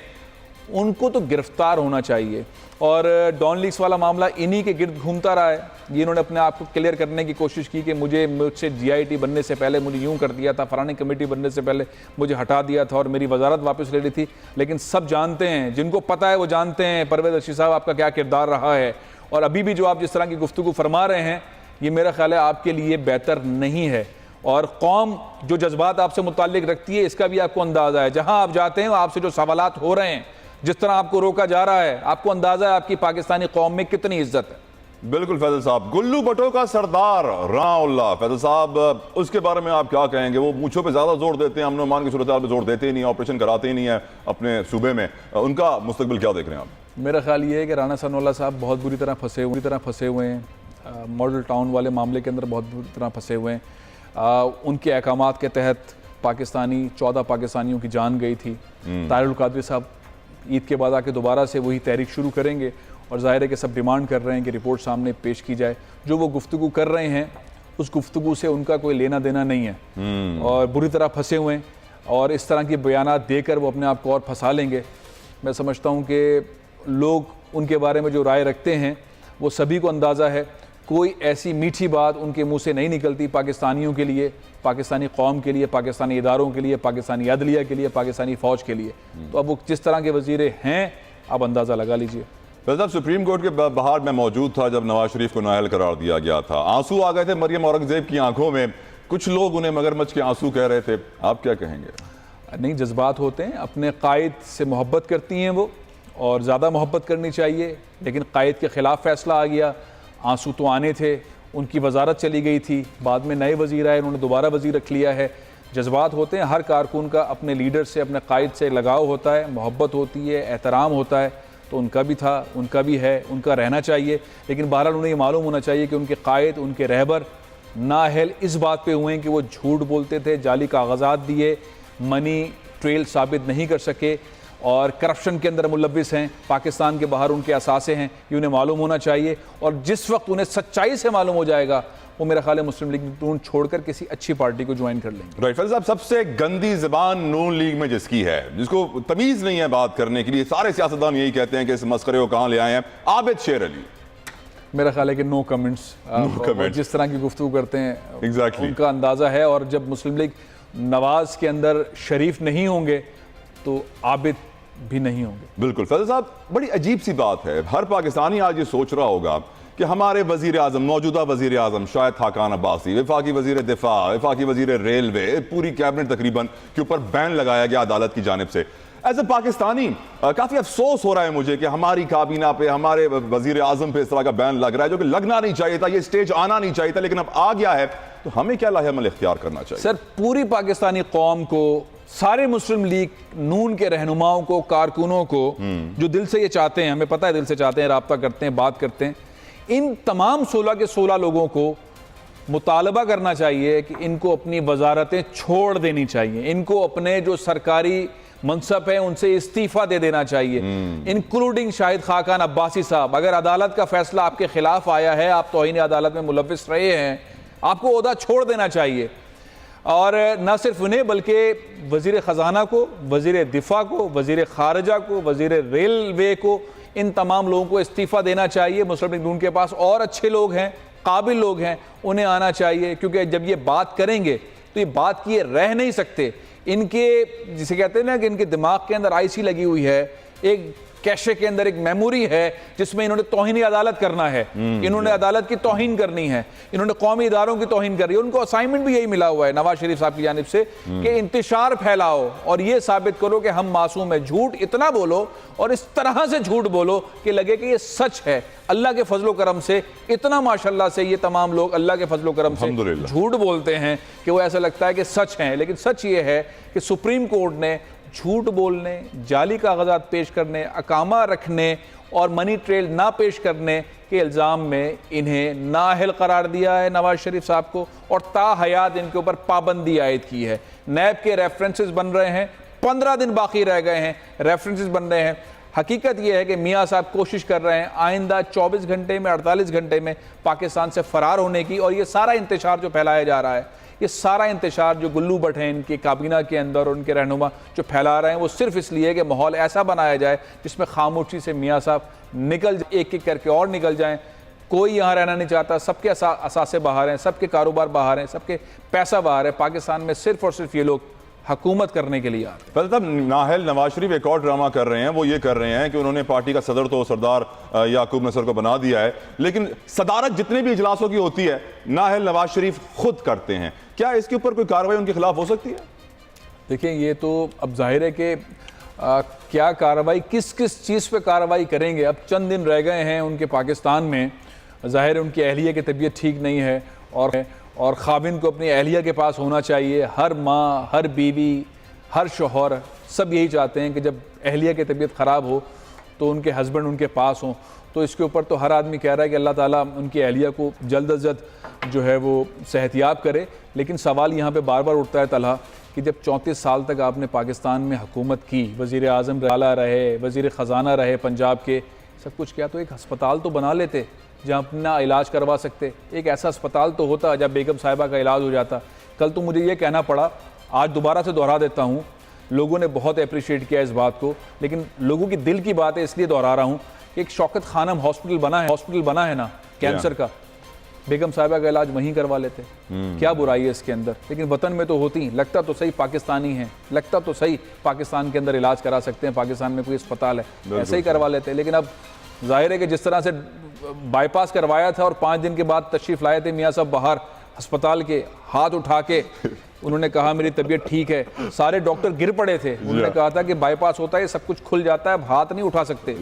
उनको तो गिरफ्तार होना चाहिए। और डॉन लीग्स वाला मामला इन्हीं के गिर्द घूमता रहा है। ये इन्होंने अपने आप को क्लियर करने की कोशिश की कि मुझसे GIT बनने से पहले मुझे यूं कर दिया था, फलानी कमेटी बनने से पहले मुझे हटा दिया था और मेरी वजारत वापस ले ली थी। लेकिन सब जानते हैं, जिनको पता है वो जानते हैं परवेज़ रशीद साहब आपका क्या किरदार रहा है। और अभी भी जो आप जिस तरह की गुफ्तगू फरमा रहे हैं ये मेरा ख्याल है आपके लिए बेहतर नहीं है। और कौम जो जज्बात आपसे मुताल्लिक रखती है इसका भी आपको अंदाज़ा है। जहाँ आप जाते हैं आपसे जो सवालात हो रहे हैं, जिस तरह आपको रोका जा रहा है, आपको अंदाजा है आपकी पाकिस्तानी कौम में कितनी इज्जत है। बिल्कुल फैसल साहब, गुल्लू भट्टो का सरदार राउल्लाह, फैसल साहब उसके बारे में आप क्या कहेंगे? वो मूंछों पे ज्यादा जोर देते हैं, अमन मान की सूरत हाल पे जोर देते ही नहीं, ऑपरेशन कराते ही नहीं है अपने सूबे में। उनका मुस्तकबिल क्या देख रहे हैं आप? मेरा ख्याल ये है कि राना सनाउल्लाह साहब बहुत बुरी तरह फंसे हुए हैं। मॉडल टाउन वाले मामले के अंदर बहुत बुरी तरह फंसे हुए हैं। उनके अहकामात के तहत 14 पाकिस्तानियों की जान गई थी। तारिकुल कादरी साहब ईद के बाद आके दोबारा से वही तहरीक शुरू करेंगे और ज़ाहिर है कि सब डिमांड कर रहे हैं कि रिपोर्ट सामने पेश की जाए। जो वो गुफ्तगू कर रहे हैं उस गुफ्तगू से उनका कोई लेना देना नहीं है और बुरी तरह फंसे हुए हैं और इस तरह के बयानात देकर वो अपने आप को और फंसा लेंगे। मैं समझता हूँ कि लोग उनके बारे में जो राय रखते हैं वो सभी को अंदाज़ा है। कोई ऐसी मीठी बात उनके मुंह से नहीं निकलती पाकिस्तानियों के लिए, पाकिस्तानी कौम के लिए, पाकिस्तानी इदारों के लिए, पाकिस्तानी अदलिया के लिए, पाकिस्तानी फ़ौज के लिए। तो अब वो जिस तरह के वज़ीर हैं आप अंदाज़ा लगा लीजिए। साहब सुप्रीम कोर्ट के बाहर मैं मौजूद था जब नवाज शरीफ को नाअहल करार दिया गया था। आंसू आ गए थे मरियम औरंगजेब की आंखों में। कुछ लोग उन्हें मगरमच्छ के आंसू कह रहे थे, आप क्या कहेंगे? नहीं, जज्बात होते हैं, अपने कायद से मोहब्बत करती हैं वो और ज़्यादा मोहब्बत करनी चाहिए। लेकिन कायद के ख़िलाफ़ फ़ैसला आ गया, आंसू तो आने थे। उनकी वजारत चली गई थी, बाद में नए वज़ीर आए, उन्होंने दोबारा वज़ीर रख लिया है। जज्बात होते हैं, हर कारकुन का अपने लीडर से, अपने कायद से लगाव होता है, मोहब्बत होती है, एहतराम होता है। तो उनका भी था, उनका भी है, उनका रहना चाहिए। लेकिन बहरहाल उन्हें ये मालूम होना चाहिए कि उनके कायद, उनके रहबर नाअहल इस बात पे हुए हैं कि वो झूठ बोलते थे, जाली कागजात दिए, मनी ट्रेल साबित नहीं कर सके और करप्शन के अंदर मुलव्विस हैं। पाकिस्तान के बाहर उनके असासे हैं, ये उन्हें मालूम होना चाहिए। और जिस वक्त उन्हें सच्चाई से मालूम हो जाएगा वो मेरा ख्याल है मुस्लिम लीग नून छोड़कर किसी अच्छी पार्टी को ज्वाइन कर लेंगे। राइट फैसल साहब, सबसे गंदी ज़बान नून लीग में जिसकी है, जिसको तमीज़ नहीं है बात करने के लिए, सारे सियासतदान यही कहते हैं कि इस मस्करे को कहाँ ले आए हैं, आबिद शेर अली। मेरा ख्याल है कि नो कमेंट्स। जिस तरह की गुफ्तगू करते हैं Exactly. उनका अंदाज़ा है। और जब मुस्लिम लीग नवाज के अंदर शरीफ नहीं होंगे तो आबिद भी नहीं होंगे। बिल्कुल फैसल साहब, बड़ी अजीब सी बात है। हर पाकिस्तानी आज ये सोच रहा होगा कि हमारे वजीर आजम, मौजूदा वजीर आजम शायद खाकान अब्बासी, वफाकी वजीर दिफा, वफाकी वजीर रेलवे, पूरी कैबिनेट तकरीबन के ऊपर बैन लगाया गया अदालत की जानिब से। एज ए पाकिस्तानी काफ़ी अफसोस हो रहा है मुझे कि हमारी काबीना पे, हमारे वजीर आजम पे इस तरह का बैन लग रहा है, जो कि लगना नहीं चाहिए था, ये स्टेज आना नहीं चाहिए था, लेकिन अब आ गया है। तो हमें क्या लाहेअमल इख्तियार करना चाहिए? सर, पूरी पाकिस्तानी कौम को, सारे मुस्लिम लीग नून के रहनुमाओं को, कारकुनों को, जो दिल से ये चाहते हैं, हमें पता है दिल से चाहते हैं, राब्ता करते हैं, बात करते हैं, इन तमाम 16 के 16 लोगों को मुतालबा करना चाहिए कि इनको अपनी वजारतें छोड़ देनी चाहिए। इनको अपने जो सरकारी मनसब है उनसे इस्तीफा दे देना चाहिए, इंक्लूडिंग शाहिद खाकान अब्बासी साहब। अगर अदालत का फैसला आपके खिलाफ आया है, आप तौहीन अदालत में मुलव्विस रहे हैं, आपको ओहदा छोड़ देना चाहिए। और न सिर्फ उन्हें बल्कि वज़ीर ख़जाना को, वज़ीर दिफा को, वज़ीर ख़ारजा को, वज़ीर रेलवे को, इन तमाम लोगों को इस्तीफ़ा देना चाहिए। मुस्लिम लीग नून के पास और अच्छे लोग हैं, काबिल लोग हैं, उन्हें आना चाहिए। क्योंकि जब ये बात करेंगे तो ये बात किए रह नहीं सकते। इनके, जिसे कहते हैं ना कि इनके दिमाग के अंदर आईसी लगी हुई है, एक कैशे के अंदर एक मेमोरी है जिसमें इन्होंने तौहीन अदालत करना है, इन्होंने अदालत की तौहीन करनी है, इन्होंने कौमी इदारों की तौहीन करी है। उनको असाइनमेंट भी यही मिला हुआ है नवाज शरीफ साहब की जानिब से कि इंतशार फैलाओ और ये साबित करो कि हम मासूम है। झूठ इतना बोलो और इस तरह से झूठ बोलो कि लगे कि ये सच है। अल्लाह के फजलो करम से इतना माशाल्लाह से ये तमाम लोग अल्लाह के फजलो करम से झूठ बोलते हैं कि वो ऐसा लगता है कि सच है। लेकिन सच ये है कि सुप्रीम कोर्ट ने झूठ बोलने, जाली कागजात पेश करने, अकामा रखने और मनी ट्रेल ना पेश करने के इल्ज़ाम में इन्हें नाअहल करार दिया है नवाज शरीफ साहब को, और ताहयात इनके ऊपर पाबंदी आयद की है। नैब के रेफरेंसेस बन रहे हैं, 15 दिन बाकी रह गए हैं, रेफरेंसेस बन रहे हैं। हकीकत यह है कि मियाँ साहब कोशिश कर रहे हैं आइंदा 24 घंटे में 48 घंटे में पाकिस्तान से फ़रार होने की, और ये सारा इंतशार जो फैलाया जा रहा है, ये सारा इंतशार जो गुल्लू भट्ट हैं इनकी काबीना के अंदर और उनके रहनुमा जो फैला रहे हैं, वो सिर्फ इसलिए कि माहौल ऐसा बनाया जाए जिसमें खामोशी से मियाँ साहब निकल जाए, एक एक करके और निकल जाएं। कोई यहाँ रहना नहीं चाहता, सबके असासे बाहर हैं, सबके कारोबार बाहर हैं, सबके पैसा बाहर है। पाकिस्तान में सिर्फ और सिर्फ ये लोग हुकूमत करने के लिए आ रहे हैं। पहले तब नाहल नवाज शरीफ एक और ड्रामा कर रहे हैं, वो ये कर रहे हैं कि उन्होंने पार्टी का सदर तो सरदार याकूब नसर को बना दिया है, लेकिन सदारत जितने भी इजलासों की होती है नाहल नवाज शरीफ खुद करते हैं। क्या इसके ऊपर कोई कार्रवाई उनके खिलाफ हो सकती है? देखिए, ये तो अब जाहिर है कि क्या कार्रवाई, किस किस चीज़ पे कार्रवाई करेंगे। अब चंद दिन रह गए हैं उनके पाकिस्तान में, जाहिर है उनकी अहलिया की तबीयत ठीक नहीं है, और खाविन को अपनी अहलिया के पास होना चाहिए। हर माँ, हर बीवी, हर शौहर सब यही चाहते हैं कि जब अहलिया की तबीयत ख़राब हो तो उनके हस्बैंड उनके पास हों। तो इसके ऊपर तो हर आदमी कह रहा है कि अल्लाह ताला उनकी अहलिया को जल्द अज जल्द जो है वो सेहतियाब करे। लेकिन सवाल यहाँ पे बार बार उठता है तलहा कि जब 34 साल तक आपने पाकिस्तान में हुकूमत की, वज़ीर आज़म रहे, वज़ीर ख़जाना रहे पंजाब के, सब कुछ किया, तो एक अस्पताल तो बना लेते जहाँ अपना इलाज करवा सकते। एक ऐसा अस्पताल तो होता जब बेगम साहिबा का इलाज हो जाता। कल तो मुझे ये कहना पड़ा, आज दोबारा से दोहरा देता हूँ, लोगों ने बहुत अप्रिशिएट किया इस बात को, लेकिन लोगों की दिल की बात है इसलिए दोहरा रहा हूँ कि एक शौकत खानम हॉस्पिटल बना है ना कैंसर का, बेगम साहिबा का इलाज वहीं करवा लेते। क्या बुराई है इसके अंदर? लेकिन वतन में तो होती, लगता तो सही पाकिस्तानी हैं, लगता तो सही पाकिस्तान के अंदर इलाज करा सकते हैं, पाकिस्तान में कोई अस्पताल है, ऐसे ही करवा लेते। लेकिन अब जाहिर है कि जिस तरह से बाईपास करवाया था और 5 दिन के बाद तशरीफ़ लाए थे मियाँ साहब बाहर अस्पताल के, हाथ उठा के उन्होंने कहा मेरी तबीयत ठीक है, सारे डॉक्टर गिर पड़े थे। उन्होंने कहा था कि बाईपास होता है, सब कुछ खुल जाता है, अब हाथ नहीं उठा सकते।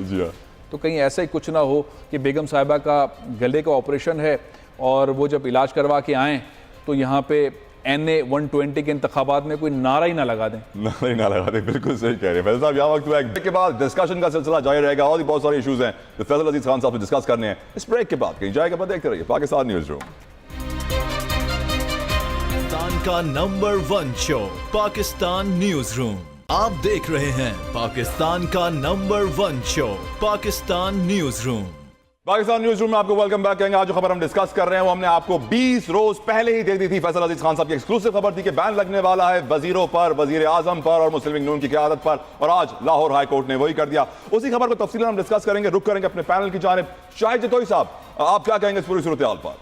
तो कहीं ऐसा ही कुछ ना हो कि बेगम साहिबा का गले का ऑपरेशन है और वो जब इलाज करवा के आएँ तो यहाँ पे NA 120 के इंतखाबात में कोई नारा ही ना लगा दें। नारा ही ना लगा दें, बिल्कुल सही कह रहे हैं फैसल साहब। यहाँ वक्त ब्रेक के बाद डिस्कशन का सिलसिला जारी रहेगा और भी बहुत सारे इशूज़ हैं जो फैसल अजीज खान साहब से डिस्कस करने हैं। इस ब्रेक के बाद कहीं जाएगा, देखते रहिए पाकिस्तान न्यूज़ रूम। पाकिस्तान का number 1 show Pakistan news room. आप देख रहे हैं पाकिस्तान का number 1 show Pakistan news room. Pakistan news room में आपको वेलकम बैक कहेंगे। आज जो खबर हम डिस्कस कर रहे हैं वो हमने आपको 20 रोज पहले ही दे दी थी। फैसल अजीज खान साहब की एक्सक्लूसिव खबर थी कि बैन लगने वाला है वजीरों पर, वजीर आजम पर और मुस्लिम लीग नून की क़यादत पर, और आज लाहौर हाई कोर्ट ने वही कर दिया। उसी खबर को तफसीलन हम डिस्कस करेंगे। रुक करेंगे अपने पैनल की जानिब। शाहिद जतोई साहब, आप क्या कहेंगे इस पूरी सूरत हाल पर?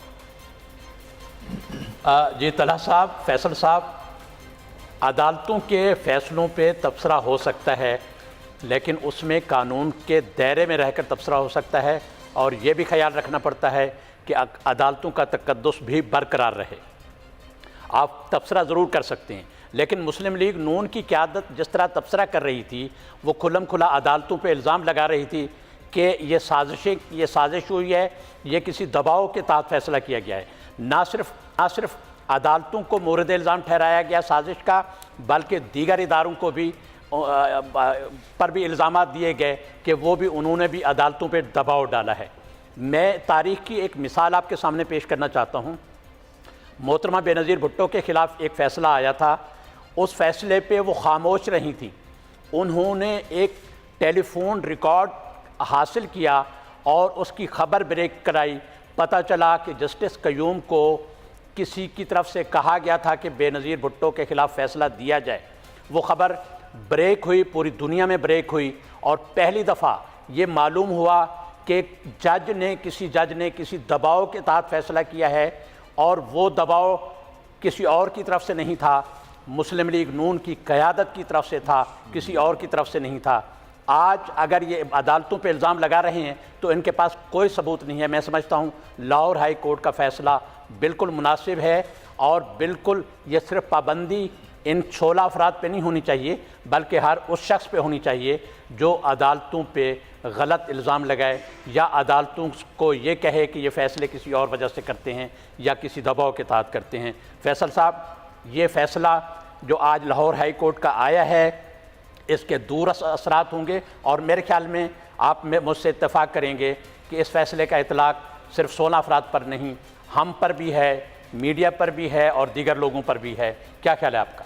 जी तलहा साहब, फैसल साहब, अदालतों के फैसलों पे तबसरा हो सकता है, लेकिन उसमें कानून के दायरे में रहकर तबसरा हो सकता है, और ये भी ख्याल रखना पड़ता है कि अदालतों का तकद्दुस भी बरकरार रहे। आप तबसरा ज़रूर कर सकते हैं, लेकिन मुस्लिम लीग नून की क़यादत जिस तरह तबसरा कर रही थी, वो खुल्लम खुला अदालतों पे इल्ज़ाम लगा रही थी कि ये साजिश हुई है, ये किसी दबाव के तहत फ़ैसला किया गया है। ना सिर्फ अदालतों को मोरद इल्ज़ाम ठहराया गया साजिश का, बल्कि दीगर इदारों को भी पर भी इल्ज़ामात दिए गए कि वो भी उन्होंने भी अदालतों पर दबाव डाला है। मैं तारीख़ की एक मिसाल आपके सामने पेश करना चाहता हूँ। मोहतरमा बेनज़ीर भुट्टो के ख़िलाफ़ एक फ़ैसला आया था, उस फ़ैसले पे वो खामोश रही थी। उन्होंने एक टेलीफोन रिकॉर्ड हासिल किया और उसकी ख़बर ब्रेक कराई। पता चला कि जस्टिस क़य्यूम को किसी की तरफ से कहा गया था कि बेनज़ीर भुट्टो के ख़िलाफ़ फ़ैसला दिया जाए। वो ख़बर ब्रेक हुई, पूरी दुनिया में ब्रेक हुई, और पहली दफ़ा ये मालूम हुआ कि किसी जज ने किसी दबाव के तहत फ़ैसला किया है, और वो दबाव किसी और की तरफ से नहीं था, मुस्लिम लीग नून की क़यादत की तरफ से था, किसी और की तरफ से नहीं था। आज अगर ये अदालतों पे इल्ज़ाम लगा रहे हैं तो इनके पास कोई सबूत नहीं है। मैं समझता हूँ लाहौर हाई कोर्ट का फ़ैसला बिल्कुल मुनासिब है, और बिल्कुल ये सिर्फ पाबंदी इन 16 अफराद पे नहीं होनी चाहिए, बल्कि हर उस शख्स पे होनी चाहिए जो अदालतों पे गलत इल्ज़ाम लगाए या अदालतों को ये कहे कि ये फ़ैसले किसी और वजह से करते हैं या किसी दबाव के तहत करते हैं। फैसल साहब, ये फ़ैसला जो आज लाहौर हाई कोर्ट का आया है, इसके दूर असरात होंगे, और मेरे ख्याल में आप मुझसे इत्तेफाक करेंगे कि इस फैसले का इतलाक सिर्फ 16 अफराद पर नहीं, हम पर भी है, मीडिया पर भी है और दीगर लोगों पर भी है। क्या ख्याल है आपका?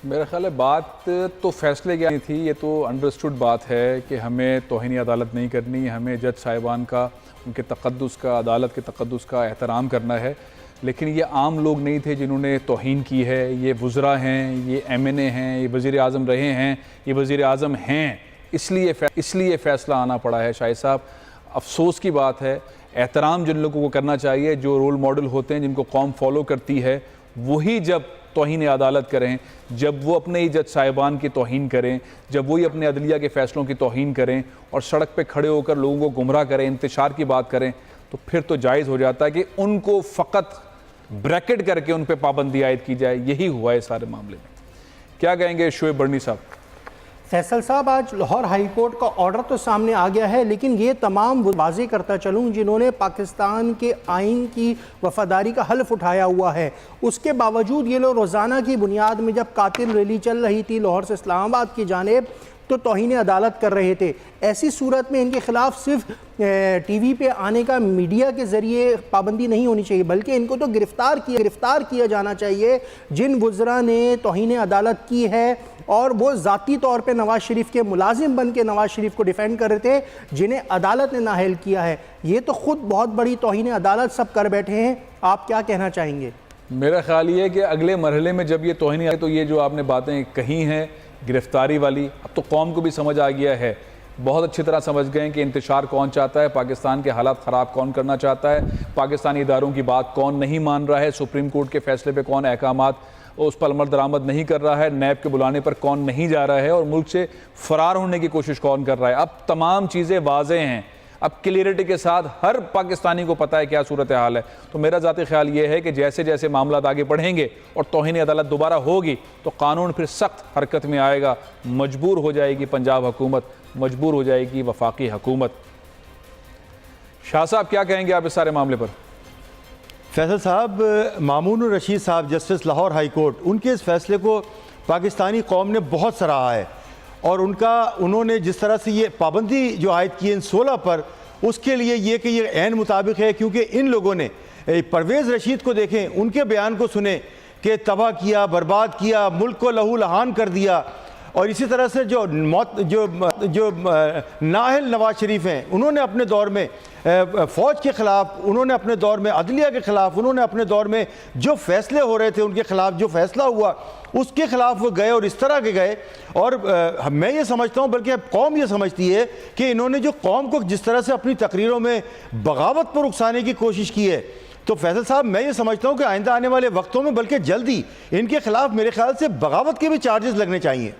मेरा ख्याल है बात तो फैसले की नहीं थी, ये तो अंडरस्टूड बात है कि हमें तौहीन अदालत नहीं करनी, हमें जज साहिबान का, उनके तक़द्दुस का, अदालत के तक़द्दुस का एहतराम करना है। लेकिन ये आम लोग नहीं थे जिन्होंने तौहीन की है, ये वज़रा हैं, ये MNA हैं, ये वज़ीर आज़म रहे हैं, ये वज़ीर आज़म हैं, इसलिए फ़ैसला आना पड़ा है। शाहिद साहब, अफसोस की बात है, एहतराम जिन लोगों को करना चाहिए, जो रोल मॉडल होते हैं, जिनको कौम फॉलो करती है, वही जब तौहीन अदालत करें, जब वो अपने ही जज साहिबान की तौहीन करें, जब वही अपने अदलिया के फ़ैसलों की तौहीन करें और सड़क पे खड़े होकर लोगों को गुमराह करें, इंतशार की बात करें, तो फिर तो जायज़ हो जाता है कि उनको फ़कत ब्रैकेट करके उन पर पाबंदी आयद की जाए। यही हुआ है सारे मामले में। क्या कहेंगे शोएब बर्नी साहब? फैसल साहब, आज लाहौर हाई कोर्ट का ऑर्डर तो सामने आ गया है, लेकिन ये तमाम वाज़ेह करता चलूँ जिन्होंने पाकिस्तान के आइन की वफादारी का हल्फ उठाया हुआ है, उसके बावजूद ये लोग रोज़ाना की बुनियाद में जब कातिल रैली चल रही थी लाहौर से इस्लामाबाद की जानिब, तो तौहीन अदालत कर रहे थे। ऐसी सूरत में इनके ख़िलाफ़ सिर्फ TV पे आने का मीडिया के ज़रिए पाबंदी नहीं होनी चाहिए, बल्कि इनको तो गिरफ़्तार किया जाना चाहिए जिन वज़रा ने तौहीन अदालत की है और वो ज़ाती तौर पे नवाज़ शरीफ के मुलाजिम बन के नवाज़ शरीफ को डिफेंड कर रहे थे, जिन्हें अदालत ने नाअहल किया है। ये तो ख़ुद बहुत बड़ी तौहीन अदालत सब कर बैठे हैं। आप क्या कहना चाहेंगे? मेरा ख्याल ये है कि अगले मरहले में जब ये तौहीन है, तो ये जो आपने बातें कही हैं गिरफ्तारी वाली, अब तो कौम को भी समझ आ गया है, बहुत अच्छी तरह समझ गए कि इंतशार कौन चाहता है, पाकिस्तान के हालात ख़राब कौन करना चाहता है, पाकिस्तानी इदारों की बात कौन नहीं मान रहा है, सुप्रीम कोर्ट के फैसले पे कौन अहकामात उस पर अमल दरामद नहीं कर रहा है, नैब के बुलाने पर कौन नहीं जा रहा है और मुल्क से फ़रार होने की कोशिश कौन कर रहा है। अब तमाम चीज़ें वाज़ेह हैं, अब क्लियरिटी के साथ हर पाकिस्तानी को पता है क्या सूरत हाल है। तो मेरा ज़ाती ख्याल ये है कि जैसे जैसे मामला आगे बढ़ेंगे और तौहीन अदालत दोबारा होगी तो कानून फिर सख्त हरकत में आएगा, मजबूर हो जाएगी पंजाब हुकूमत, मजबूर हो जाएगी वफाकी हुकूमत। शाह साहब, क्या कहेंगे आप इस सारे मामले पर? फैसल साहब, मामून रशीद साहब जस्टिस लाहौर हाई कोर्ट, उनके इस फैसले को पाकिस्तानी कौम ने बहुत सराहा है और उन्होंने जिस तरह से ये पाबंदी जो आयद की इन 16 पर, उसके लिए ये कि ये ऐन मुताबिक है, क्योंकि इन लोगों ने परवेज़ रशीद को देखें, उनके बयान को सुने कि तबाह किया, बर्बाद किया, मुल्क को लहू लहान कर दिया। और इसी तरह से जो नाअहल नवाज शरीफ हैं, उन्होंने अपने दौर में फ़ौज के ख़िलाफ़, उन्होंने अपने दौर में अदलिया के ख़िलाफ़, उन्होंने अपने दौर में जो फैसले हो रहे थे उनके ख़िलाफ़ जो फैसला हुआ उसके ख़िलाफ़ वो गए और इस तरह के गए। और मैं ये समझता हूँ, बल्कि कौम ये समझती है कि इन्होंने जो कौम को जिस तरह से अपनी तकरीरों में बगावत पर उकसाने की कोशिश की है, तो फैसल साहब मैं ये समझता हूँ कि आइंदा आने वाले वक्तों में बल्कि जल्दी इनके ख़िलाफ़ मेरे ख्याल से बगावत के भी चार्जेस लगने चाहिए।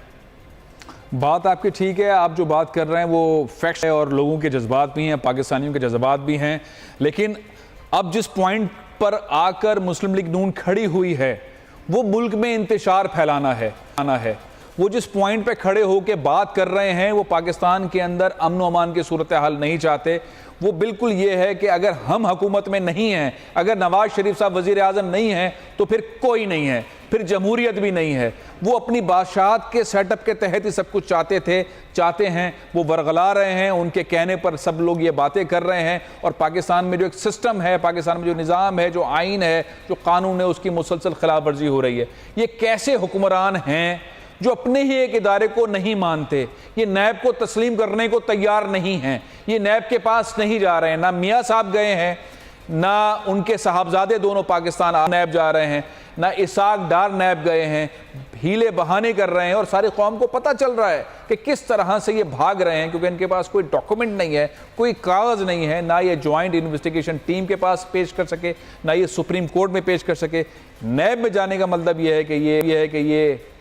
बात आपकी ठीक है, आप जो बात कर रहे हैं वो फैक्ट है और लोगों के जज्बात भी हैं, पाकिस्तानियों के जज्बात भी हैं। लेकिन अब जिस पॉइंट पर आकर मुस्लिम लीग नून खड़ी हुई है वो मुल्क में इंतशार फैलाना है। वो जिस पॉइंट पे खड़े होकर बात कर रहे हैं वो पाकिस्तान के अंदर अमन व अमान की सूरत हाल नहीं चाहते। वो बिल्कुल ये है कि अगर हम हुकूमत में नहीं हैं, अगर नवाज शरीफ साहब वज़ीर आज़म नहीं हैं, तो फिर कोई नहीं है, फिर जमहूरियत भी नहीं है। वो अपनी बादशाहत के सेटअप के तहत ही सब कुछ चाहते हैं, वो वरगला रहे हैं, उनके कहने पर सब लोग ये बातें कर रहे हैं। और पाकिस्तान में जो एक सिस्टम है, पाकिस्तान में जो निज़ाम है, जो आइन है, जो कानून है, उसकी मुसलसल खिलाफ वर्जी हो रही है। ये कैसे हुक्मरान हैं जो अपने ही एक इदारे को नहीं मानते, ये नैब को तस्लीम करने को तैयार नहीं हैं, ये नैब के पास नहीं जा रहे हैं। ना मियाँ साहब गए हैं, ना उनके साहबजादे दोनों पाकिस्तान नैब जा रहे हैं, ना इसाक डार नैब गए हैं, हीले बहाने कर रहे हैं। और सारी कौम को पता चल रहा है कि किस तरह से ये भाग रहे हैं, क्योंकि इनके पास कोई डॉक्यूमेंट नहीं है, कोई कागज़ नहीं है, ना ये ज्वाइंट इन्वेस्टिगेशन टीम के पास पेश कर सके, ना ये सुप्रीम कोर्ट में पेश कर सके। नैब में जाने का मतलब ये है कि ये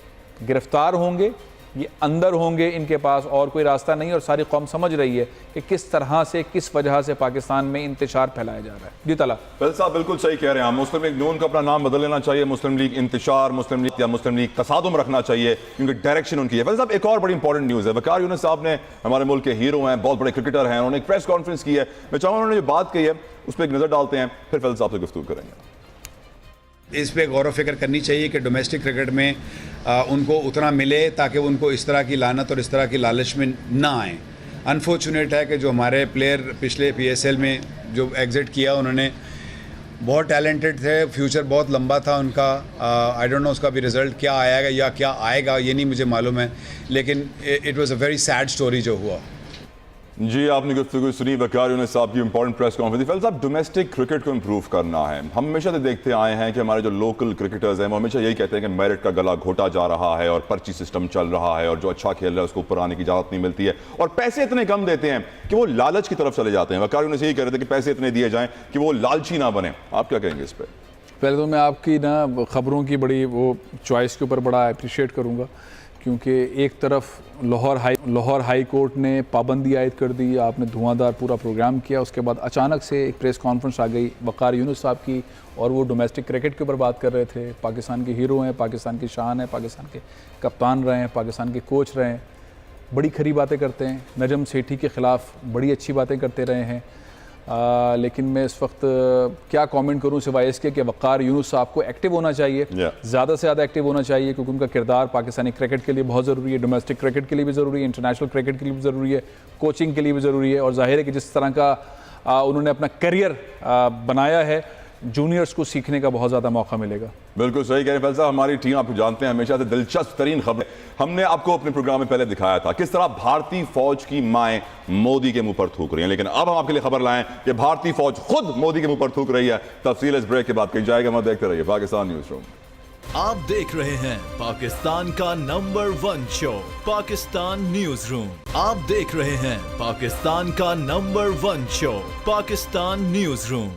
गिरफ्तार होंगे, ये अंदर होंगे, इनके पास और कोई रास्ता नहीं। और सारी कौम समझ रही है कि किस तरह से, किस वजह से पाकिस्तान में इंतशार फैलाया जा रहा है। जी तला फैसल साहब बिल्कुल सही कह रहे हैं। मुस्लिम लीग नून का अपना नाम बदल लेना चाहिए, मुस्लिम लीग इंतशार, मुस्लिम लीग या मुस्लिम लीग तसादुम रखना चाहिए, क्योंकि डायरेक्शन उनकी है। फैसल साहब एक और बड़ी इंपॉर्टेंट न्यूज़ है, वकार यूनुस साहब ने, हमारे मुल्क के हीरो हैं, बहुत बड़े क्रिकेटर हैं, उन्होंने एक प्रेस कॉन्फ्रेंस की है। मैं चाहूँगा उन्होंने जो बात कही है उस पर एक नज़र डालते हैं, फिर फैसल साहब से गुफ्तगू करेंगे। इस पे गौर व फिक्र करनी चाहिए कि डोमेस्टिक क्रिकेट में उनको उतना मिले ताकि उनको इस तरह की लानत और इस तरह की लालच में ना आए। अनफॉर्चुनेट है कि जो हमारे प्लेयर पिछले PSL में जो एग्ज़िट किया उन्होंने बहुत टैलेंटेड थे, फ्यूचर बहुत लंबा था उनका। आई डोंट नो उसका भी रिज़ल्ट क्या आएगा या क्या आएगा ये नहीं मुझे मालूम है, लेकिन it was a very sad story जो हुआ। जी, आपने गुफ्तगू सुनी वकार यूनुस साहब की इंपॉर्टेंट प्रेस कॉन्फ्रेंस। फैसल साहब, डोमेस्टिक क्रिकेट को इम्प्रूव करना है। हम हमेशा से देखते आए हैं कि हमारे जो लोकल क्रिकेटर्स हैं वो हमेशा यही कहते हैं कि मेरिट का गला घोटा जा रहा है और पर्ची सिस्टम चल रहा है और जो अच्छा खेल रहा है उसको ऊपर आने की इजाज़त नहीं मिलती है और पैसे इतने कम देते हैं कि वो लालच की तरफ चले जाते हैं। वकार यूनुस यही कह रहे थे कि पैसे इतने दिए जाएं कि वो लालची ना बने। आप क्या कहेंगे इस पर? पहले तो मैं आपकी ना ख़बरों की बड़ी वो चॉइस के ऊपर बड़ा अप्रिशिएट करूँगा, क्योंकि एक तरफ लाहौर हाई कोर्ट ने पाबंदी आयद कर दी, आपने धुआंधार पूरा प्रोग्राम किया, उसके बाद अचानक से एक प्रेस कॉन्फ्रेंस आ गई वकार यूनुस साहब की और वो डोमेस्टिक क्रिकेट के ऊपर बात कर रहे थे। पाकिस्तान के हीरो हैं, पाकिस्तान की शान है, पाकिस्तान के कप्तान रहे हैं, पाकिस्तान के कोच रहे हैं, बड़ी खरी बातें करते हैं। नजम सेठी के ख़िलाफ़ बड़ी अच्छी बातें करते रहे हैं। लेकिन मैं इस वक्त क्या कमेंट करूं सिवाय इसके कि वकार यूनुस साहब को एक्टिव होना चाहिए, ज़्यादा से ज़्यादा एक्टिव होना चाहिए, क्योंकि उनका किरदार पाकिस्तानी क्रिकेट के लिए बहुत ज़रूरी है, डोमेस्टिक क्रिकेट के लिए भी ज़रूरी है, इंटरनेशनल क्रिकेट के लिए भी ज़रूरी है, कोचिंग के लिए भी ज़रूरी है। और जाहिर है कि जिस तरह का उन्होंने अपना करियर बनाया है, जूनियर्स को सीखने का बहुत ज़्यादा मौका मिलेगा। बिल्कुल सही कह रहे हैं फैसल साहब। हमारी टीम आपको जानते हैं हमेशा से दिलचस्प तरीन खबर हमने आपको अपने प्रोग्राम में पहले दिखाया था किस तरह भारतीय फौज की माएँ मोदी के मुंह पर थूक रही हैं, लेकिन अब हम आपके लिए खबर लाएं कि भारतीय फौज खुद मोदी के मुंह पर थूक रही है। तफसील इस ब्रेक के बाद कही जाएगा। मैं देखते रहिए पाकिस्तान न्यूज़ रूम। आप देख रहे हैं पाकिस्तान का number 1 show Pakistan news room. आप देख रहे हैं पाकिस्तान का number 1 show Pakistan news room.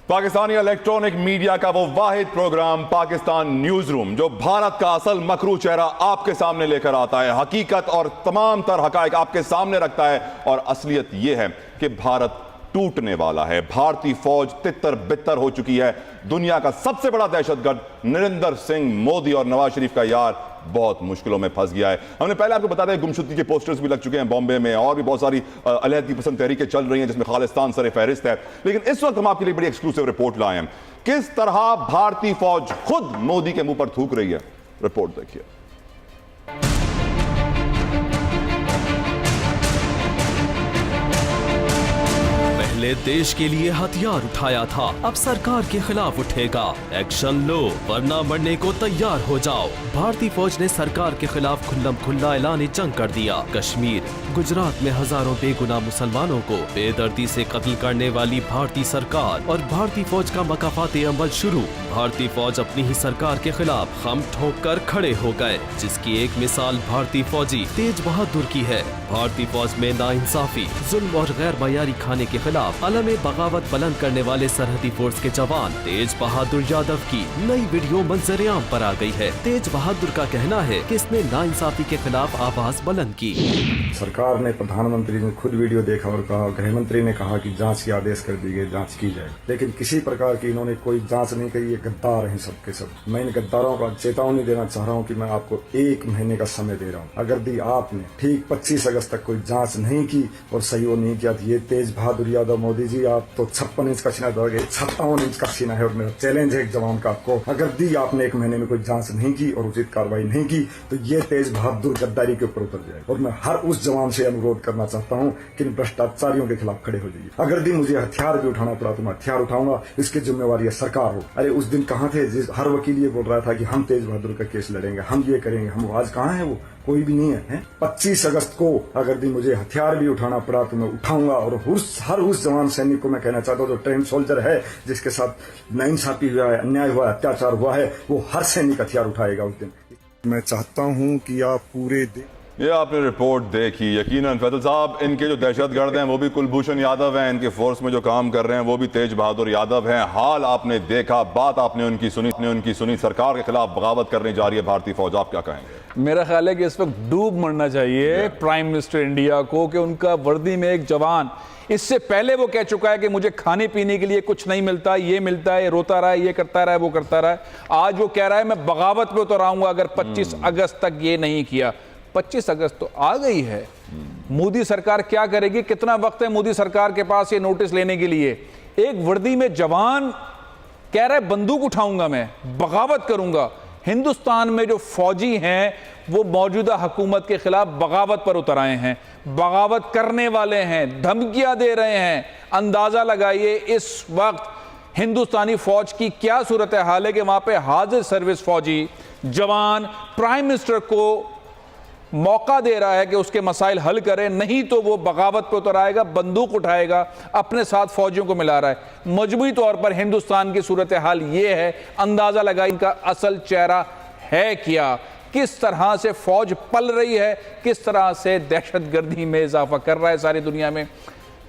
Pakistani electronic media का वो वाहिद प्रोग्राम पाकिस्तान न्यूज रूम जो भारत का असल मकरू चेहरा आपके सामने लेकर आता है, हकीकत और तमाम तर हकायक आपके सामने रखता है। और असलियत यह है कि भारत टूटने वाला है, भारतीय फौज तितर बितर हो चुकी है। दुनिया का सबसे बड़ा दहशतगर्द नरेंद्र सिंह मोदी और नवाज शरीफ का यार बहुत मुश्किलों में फंस गया है। हमने पहले आपको बताया गुमशुदगी के पोस्टर्स भी लग चुके हैं बॉम्बे में, और भी बहुत सारी अलहदगी पसंद तहरीकें चल रही हैं जिसमें खालिस्तान सर फहरिस्त है। लेकिन इस वक्त हम आपके लिए बड़ी एक्सक्लूसिव रिपोर्ट लाए हैं किस तरह भारतीय फौज खुद मोदी के मुंह पर थूक रही है। रिपोर्ट देखिए। पहले देश के लिए हथियार उठाया था, अब सरकार के खिलाफ उठेगा। एक्शन लो वरना मरने को तैयार हो जाओ। भारतीय फौज ने सरकार के खिलाफ खुल्लम खुल्ला ऐलान जंग कर दिया। कश्मीर, गुजरात में हजारों बेगुनाह मुसलमानों को बेदर्दी से कत्ल करने वाली भारतीय सरकार और भारतीय फौज का मकाफाती अमल शुरू। भारतीय फौज अपनी ही सरकार के खिलाफ खम ठोक कर खड़े हो गए, जिसकी एक मिसाल भारतीय फौजी तेज बहादुर की है। भारतीय फौज में नाइंसाफी, जुल्म और गैर मयारी खाने के खिलाफ अलम बगावत बुलंद करने वाले सरहदी फोर्स के जवान तेज बहादुर यादव की नई वीडियो मंजर-ए-आम पर आ गई है। तेज बहादुर का कहना है कि इसने नाइंसाफी के खिलाफ आवाज बुलंद की। सरकार ने, प्रधानमंत्री ने खुद वीडियो देखा और कहा, गृह मंत्री ने कहा कि जांच के आदेश कर दिए गए, जांच की जाए, लेकिन किसी प्रकार की इन्होंने कोई जांच नहीं करी। ये गद्दार हैं सबके सब। मैं इन गद्दारों का चेतावनी देना चाह रहा हूँ कि मैं आपको 1 महीने का समय दे रहा हूँ। अगर दी आपने ठीक 25 अगस्त तक कोई जांच नहीं की और सही वो नहीं किया तो ये तेज बहादुर यादव मोदी जी, आप तो 56 इंच का सीना दोगे, 57 इंच का सीना है। और मेरा चैलेंज है एक जवान का आपको, अगर दी आपने 1 महीने में कोई जांच नहीं की और उचित कार्रवाई नहीं की तो ये तेज बहादुर गद्दारी के ऊपर उतर जाए। और मैं हर उस जवान से अनुरोध करना चाहता हूँ कि इन भ्रष्टाचारियों के खिलाफ खड़े हो जाइए। अगर दी मुझे हथियार भी उठाना पड़ा तो मैं हथियार उठाऊंगा, इसकी जिम्मेवारी सरकार हो। अरे उस दिन कहाँ थे जिस हर वकील ये बोल रहा था कि हम तेज बहादुर का केस लड़ेंगे, हम ये करेंगे, हम आज कहाँ है? वो कोई भी नहीं है। 25 अगस्त को अगर दी मुझे हथियार भी उठाना पड़ा तो मैं उठाऊंगा। और हर उस जवान सैनिक को मैं कहना चाहता हूँ जो ट्रेन सोल्जर है, जिसके साथ नाइंसाफी हुआ है, अन्याय हुआ है, अत्याचार हुआ है, वो हर सैनिक हथियार उठाएगा उस दिन। मैं चाहता हूँ कि आप पूरे ये आपने रिपोर्ट देखी। यकीनन फैसल साहब, इनके जो दहशतगर्द हैं वो भी कुलभूषण यादव हैं, इनके फोर्स में जो काम कर रहे हैं वो भी तेज बहादुर यादव हैं। हाल आपने देखा, बात आपने उनकी सुनी। सरकार के खिलाफ बगावत करने जा रही है भारतीय फौज। आप क्या कहेंगे? मेरा ख्याल है कि इस वक्त डूब मरना चाहिए प्राइम मिनिस्टर इंडिया को कि उनका वर्दी में एक जवान इससे पहले वो कह चुका है कि मुझे खाने पीने के लिए कुछ नहीं मिलता, ये मिलता है, रोता रहा है, ये करता रहा है, वो करता रहा है। आज वो कह रहा है मैं बगावत पे उतर आऊंगा अगर 25 अगस्त तक ये नहीं किया। 25 अगस्त तो आ गई है। मोदी सरकार क्या करेगी? कितना वक्त है मोदी सरकार के पास ये नोटिस लेने के लिए? एक वर्दी में जवान कह रहा है बंदूक उठाऊंगा, मैं बगावत करूंगा। हिंदुस्तान में जो फौजी हैं वो मौजूदा हुकूमत के खिलाफ बगावत पर उतर आए हैं, बगावत करने वाले हैं, धमकियां दे रहे हैं। अंदाज़ा लगाइए इस वक्त हिंदुस्तानी फौज की क्या सूरत हाल है कि वहां पे हाजिर सर्विस फौजी जवान प्राइम मिनिस्टर को मौका दे रहा है कि उसके मसाइल हल करे, नहीं तो वो बगावत पर उतर आएगा, बंदूक उठाएगा, अपने साथ फौजियों को मिला रहा है। मजमूई तौर पर हिंदुस्तान की सूरत हाल ये है। अंदाज़ा लगाइए इनका असल चेहरा है क्या, किस तरह से फौज पल रही है, किस तरह से दहशतगर्दी में इजाफा कर रहा है सारी दुनिया में।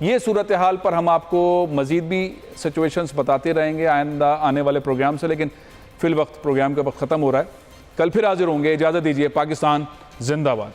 ये सूरत हाल पर हम आपको मज़ीद भी सिचुएशंस बताते रहेंगे आइंदा आने वाले प्रोग्राम से, लेकिन फिल वक्त प्रोग्राम का वक्त ख़त्म हो रहा है। कल फिर हाजिर होंगे, इजाज़त दीजिए। पाकिस्तान जिंदाबाद।